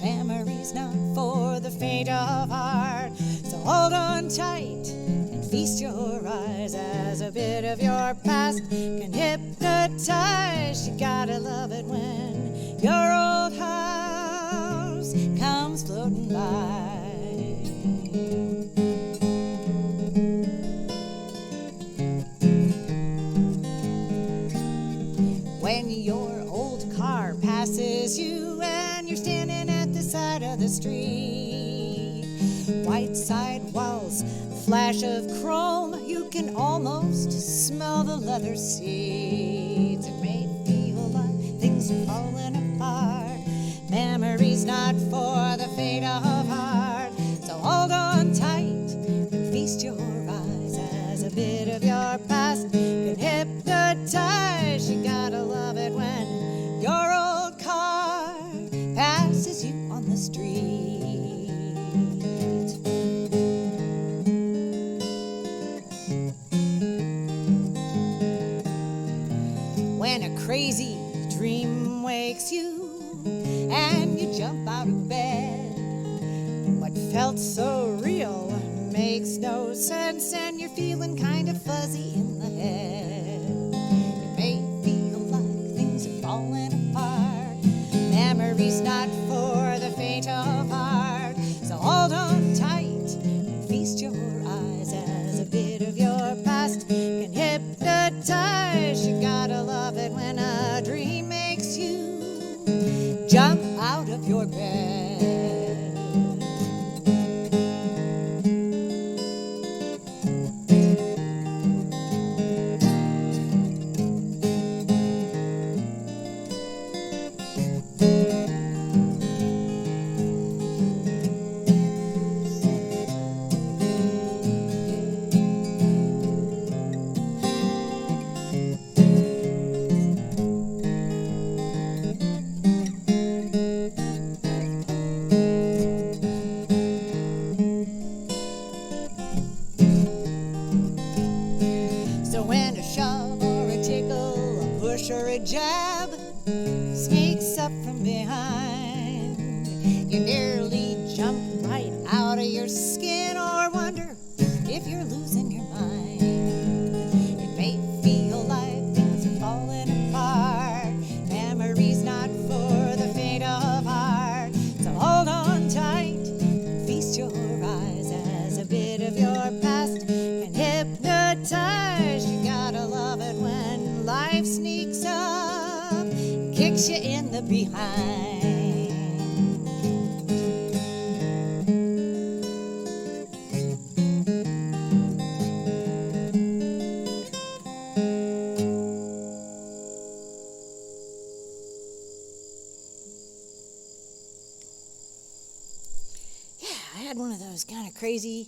Memories not for the faint of heart, so hold on tight and feast your eyes as a bit of your past can hypnotize. You gotta love it when your old house comes floating by. When your old car passes you and you're standing at the side of the street, white sidewalls, flash of chrome, you can almost smell the leather seats. It may feel like things are falling apart, memories not for the faint of heart. So hold on tight and feast your eyes as a bit of your past can hypnotize. You gotta love it when your old car passes you on the street. When a crazy dream wakes you and you jump out of bed, what felt so real makes no sense and you're feeling kind of fuzzy in the head. It may feel like things are falling apart, memories not for the faint of heart. So hold on tight and feast your eyes as a bit of your past can hypnotize. You gotta love it when a dream makes you jump out of your bed. Or a jab sneaks up from behind, you nearly jump right out of your skin or wonder if you're losing your mind. It may feel like things are falling apart, memories not for the faint of heart. So hold on tight, feast your eyes as a bit of your past can hypnotize. You gotta love it when life sneaks up, kicks you in the behind. Yeah, I had one of those kind of crazy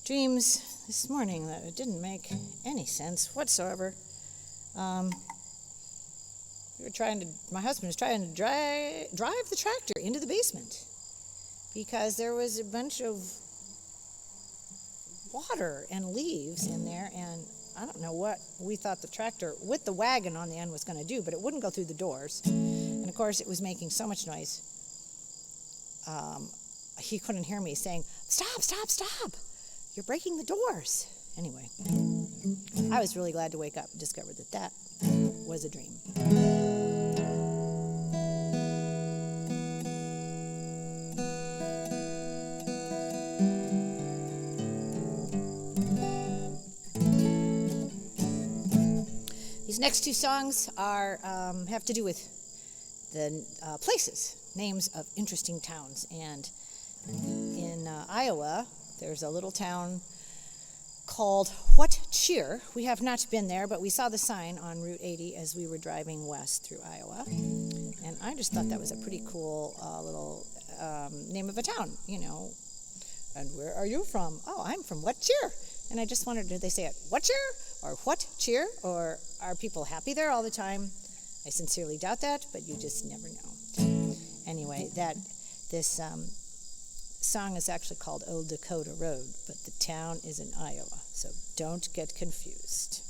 dreams this morning that it didn't make any sense whatsoever. My husband was trying to drive the tractor into the basement because there was a bunch of water and leaves in there, and I don't know what we thought the tractor with the wagon on the end was going to do, but it wouldn't go through the doors. And of course, it was making so much noise. He couldn't hear me saying, "Stop, stop, stop. You're breaking the doors." Anyway, I was really glad to wake up and discover that was a dream. These next two songs have to do with the places, names of interesting towns. And in Iowa, there's a little town called What Cheer. We have not been there, but we saw the sign on Route 80 as we were driving west through Iowa. And I just thought that was a pretty cool little name of a town, you know. And where are you from? Oh, I'm from What Cheer. And I just wondered, did they say it What Cheer or What Cheer? Or are people happy there all the time? I sincerely doubt that, but you just never know. Anyway, this song is actually called Old Dakota Road, but the town is in Iowa, so don't get confused.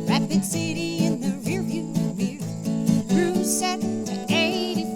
Rapid City in the rearview mirror, cruise set to 85.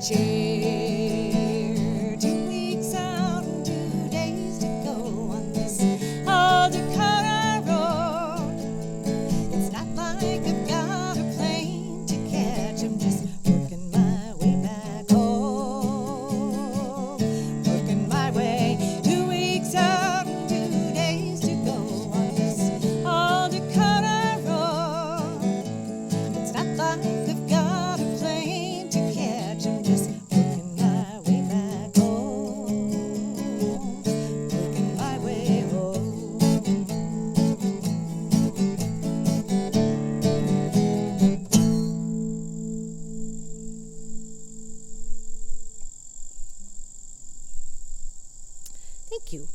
cheer. 2 weeks out and 2 days to go on this old Dakota road. It's not like I've got a plane to catch. I'm just working my way back home. Working my way. 2 weeks out and 2 days to go on this old Dakota road. It's not like I've got a plane to catch. I'm just working my way back home. Working my way home. Thank you.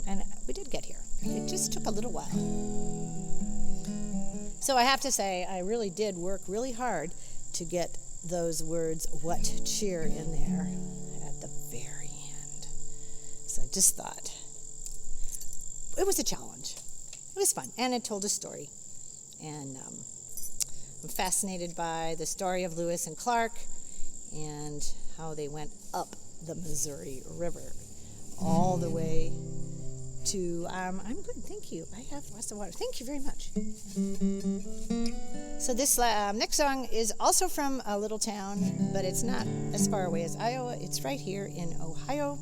And we did get here. It just took a little while. So I have to say, I really did work really hard to get those words, what cheer, in there at the very end. So I just thought it was a challenge. It was fun, and it told a story. And I'm fascinated by the story of Lewis and Clark and how they went up the Missouri River all the way to, I'm good, thank you. I have lots of water. Thank you very much. So this next song is also from a little town, but it's not as far away as Iowa. It's right here in Ohio,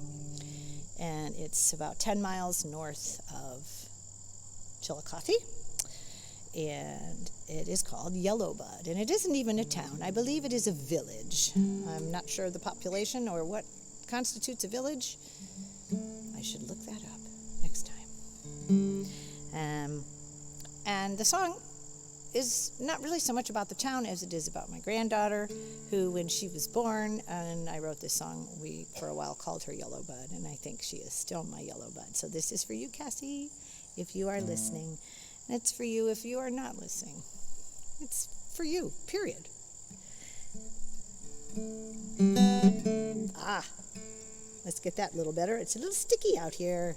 and it's about 10 miles north of Chillicothe, and it is called Yellowbud, and it isn't even a town. I believe it is a village. I'm not sure of the population or what constitutes a village. I should look that up next time. And the song is not really so much about the town as it is about my granddaughter, who, when she was born, and I wrote this song, we for a while called her Yellowbud, and I think she is still my Yellowbud. So this is for you, Cassie, if you are listening. And it's for you if you are not listening. It's for you, period. Let's get that a little better. It's a little sticky out here.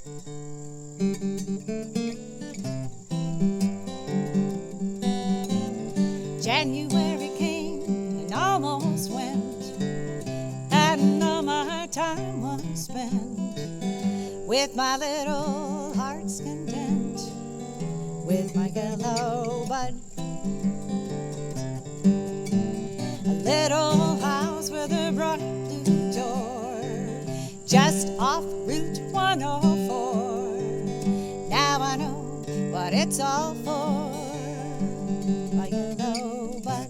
January came and almost went, and all my time was spent with my little heart's content, with my yellow bud. A little house with a bright blue door, just off Route 104. Now I know what it's all for, my yellow bud.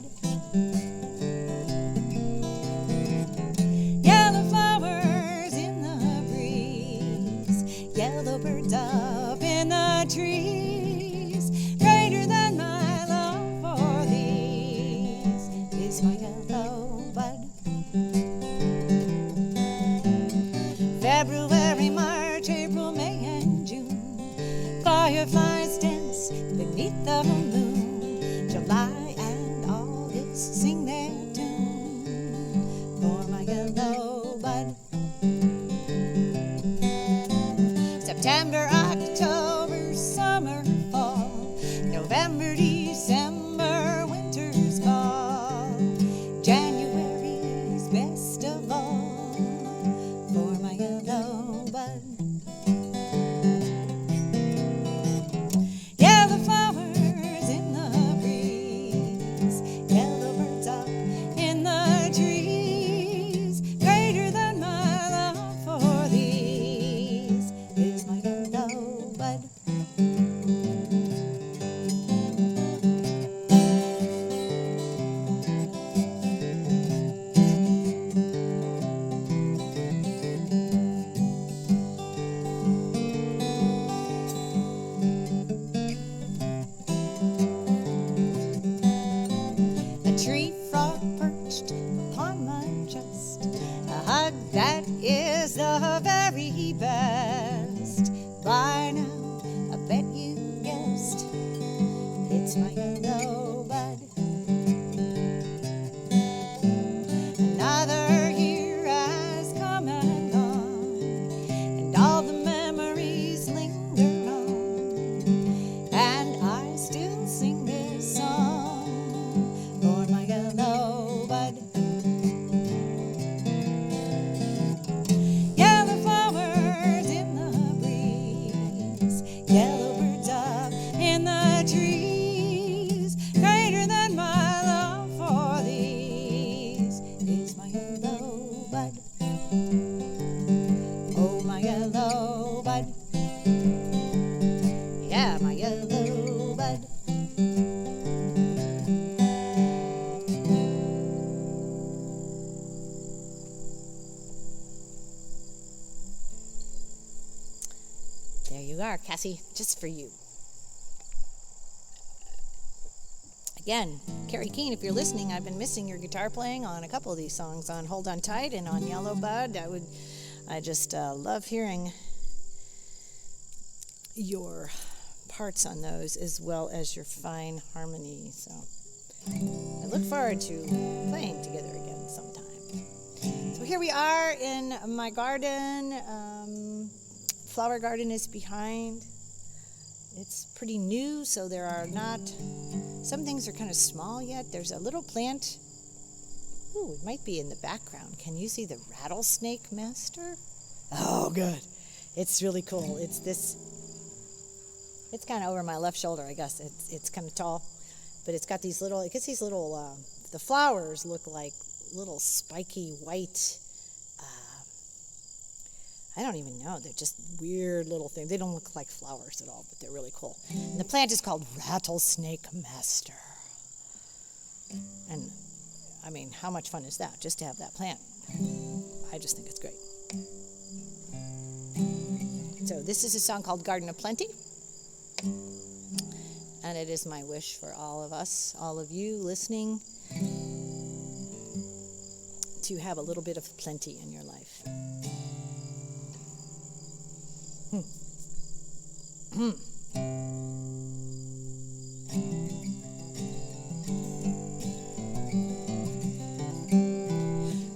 Yellow flowers in the breeze, yellow birds up in the trees. Greater than my love for these is my yellow bud. February, March, April, May, and June, fireflies dance beneath the moon. July and August sing their tune for my yellow bud. September, October, summer, fall, November, December, winter's fall. January is best of all for my yellow bud. Yellow flowers in the breeze, yellow birds up in the trees. Greater than my love for these is my yellow bud. A tree frog perched upon my chest, a hug that is the very best. By now, I bet you guessed, it's my yellow bud. Another year has come and gone, and all the memories linger on, and I still sing this song for my yellow bud. cigar, Cassie, just for you. Again, Carrie Keene, if you're listening, I've been missing your guitar playing on a couple of these songs, on Hold On Tight and on Yellow Bud. I just love hearing your parts on those as well as your fine harmony. So I look forward to playing together again sometime. So here we are in my garden. Flower garden is behind. It's pretty new, so there are not, some things are kind of small yet. There's a little plant. Ooh, it might be in the background. Can you see the rattlesnake master? Oh, good. It's really cool. It's kind of over my left shoulder, I guess. It's kind of tall, but it's got these little, the flowers look like little spiky white, I don't even know. They're just weird little things. They don't look like flowers at all, but they're really cool. And the plant is called Rattlesnake Master. And, I mean, how much fun is that, just to have that plant? I just think it's great. So this is a song called Garden of Plenty. And it is my wish for all of us, all of you listening, to have a little bit of plenty in your life.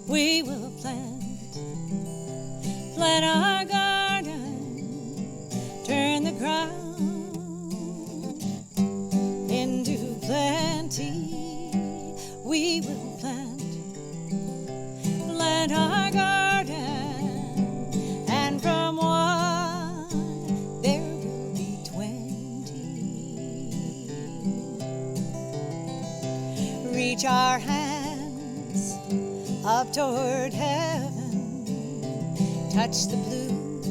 We will plant our garden, turn the ground into plenty. We will plant our garden, and from one there will be 20. Reach our hands up toward heaven, touch the blue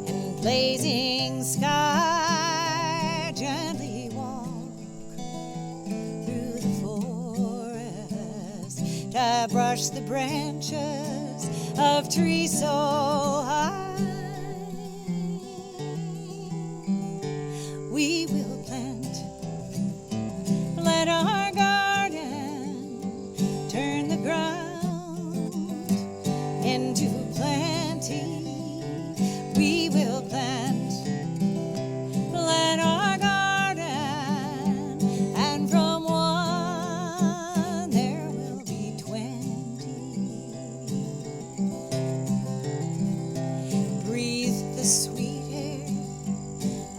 and blazing sky, gently walk through the forest to brush the branches of trees so high. We will plant our garden, turn the ground into plenty. We will plant our garden, and from one there will be 20. Breathe the sweet air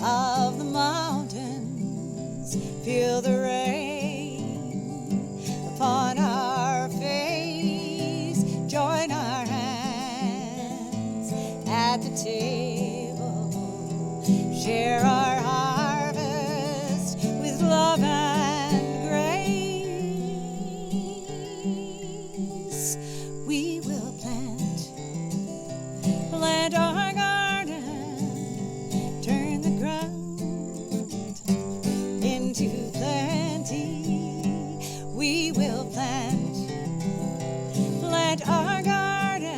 of the mountains, feel the rain upon our face, join our hands at the table, share our harvest with love and grace. We will plant our garden, turn the ground into plenty. We will plant our garden,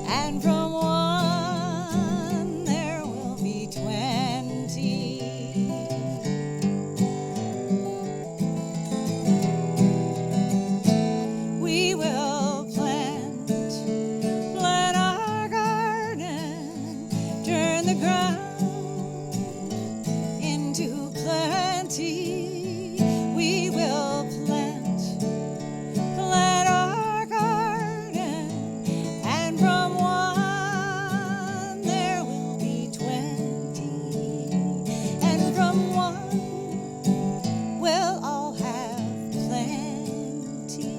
and from one there will be 20. We will plant our garden, turn the ground into plenty. We will plant our garden, and from one there will be 20, and from one we'll all have plenty.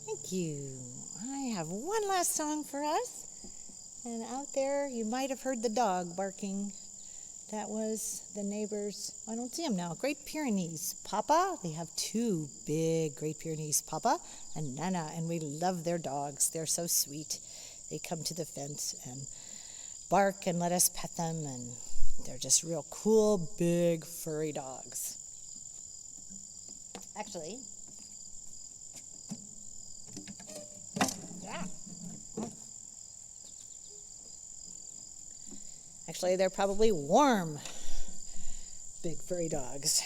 Thank you. I have one last song for us. And out there, you might have heard the dog barking. That was the neighbors. I don't see him now. Great Pyrenees Papa. They have two big Great Pyrenees, Papa and Nana, and we love their dogs. They're so sweet. They come to the fence and bark and let us pet them, and They're just real cool, big, furry dogs. Actually, yeah. Actually, they're probably warm, big, furry dogs,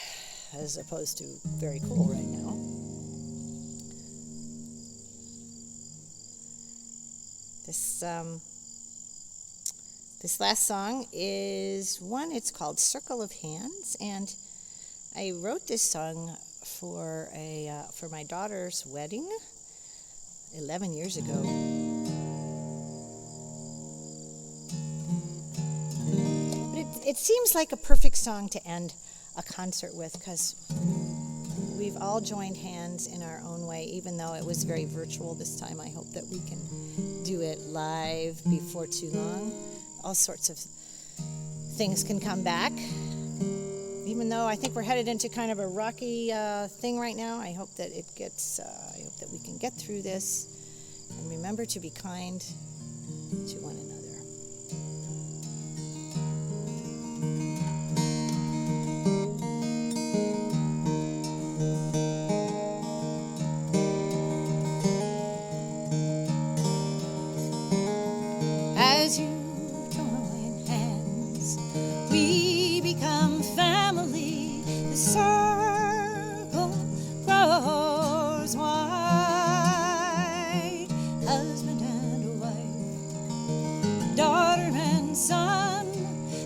as opposed to very cool right now. This last song is one, it's called Circle of Hands, and I wrote this song for my daughter's wedding 11 years ago. But it seems like a perfect song to end a concert with, because we've all joined hands in our own way, even though it was very virtual this time. I hope that we can do it live before too long. All sorts of things can come back. Even though I think we're headed into kind of a rocky thing right now, I hope that I hope that we can get through this and remember to be kind to one another. As you join hands, we become family. The circle grows wide. Husband and a wife, daughter and son.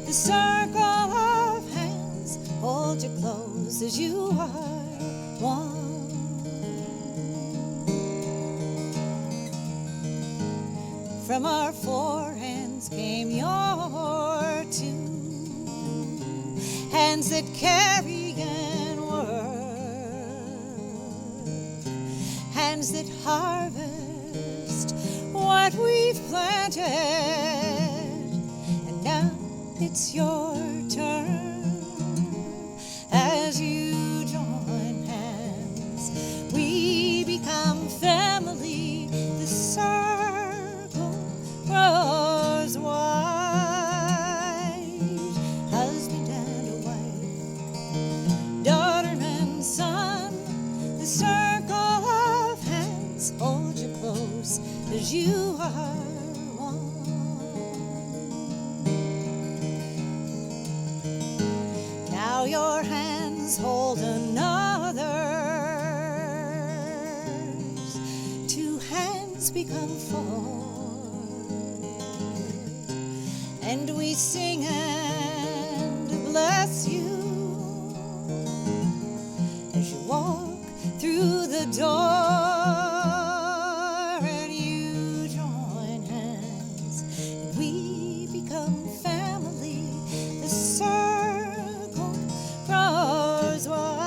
The circle of hands hold you close as you are one. From our four hands came your two, hands that carry and work, hands that harvest what we've planted. And now it's your turn. As you join hands, we become family. The circle grows wide. Husband and a wife, daughter and son. The circle of hands hold you close as you are one. Now your hands hold another's. Two hands become four. And we sing and bless you as you walk through the door. And you join hands and we become family. The circle grows wide.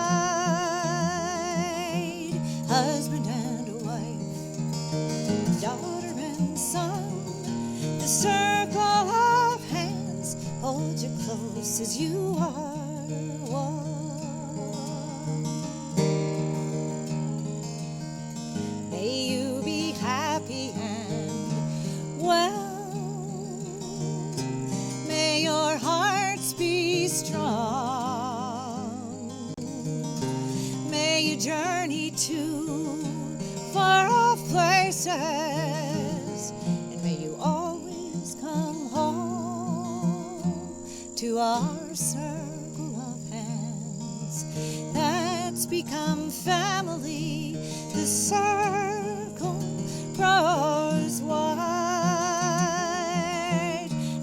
Husband and a wife, daughter and son. The circle of hands hold you close as you are one. May you be happy and well. May your hearts be strong. May you journey to far off places, and may you always come home to our circle of hands that's become family. The circle grows wide.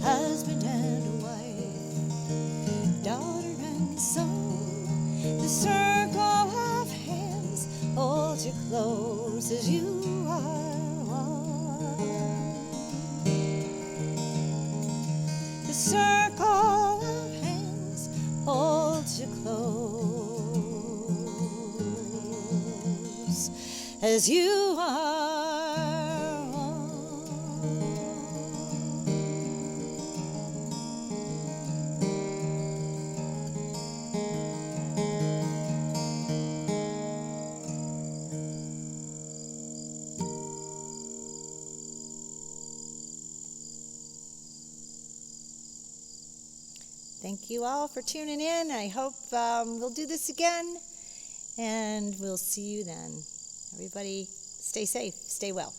Husband and a wife, daughter and son. The circle of hands holds you close as you are one. The circle of hands holds you close as you are one. Thank you all for tuning in. I hope we'll do this again, and we'll see you then. Everybody, stay safe, stay well.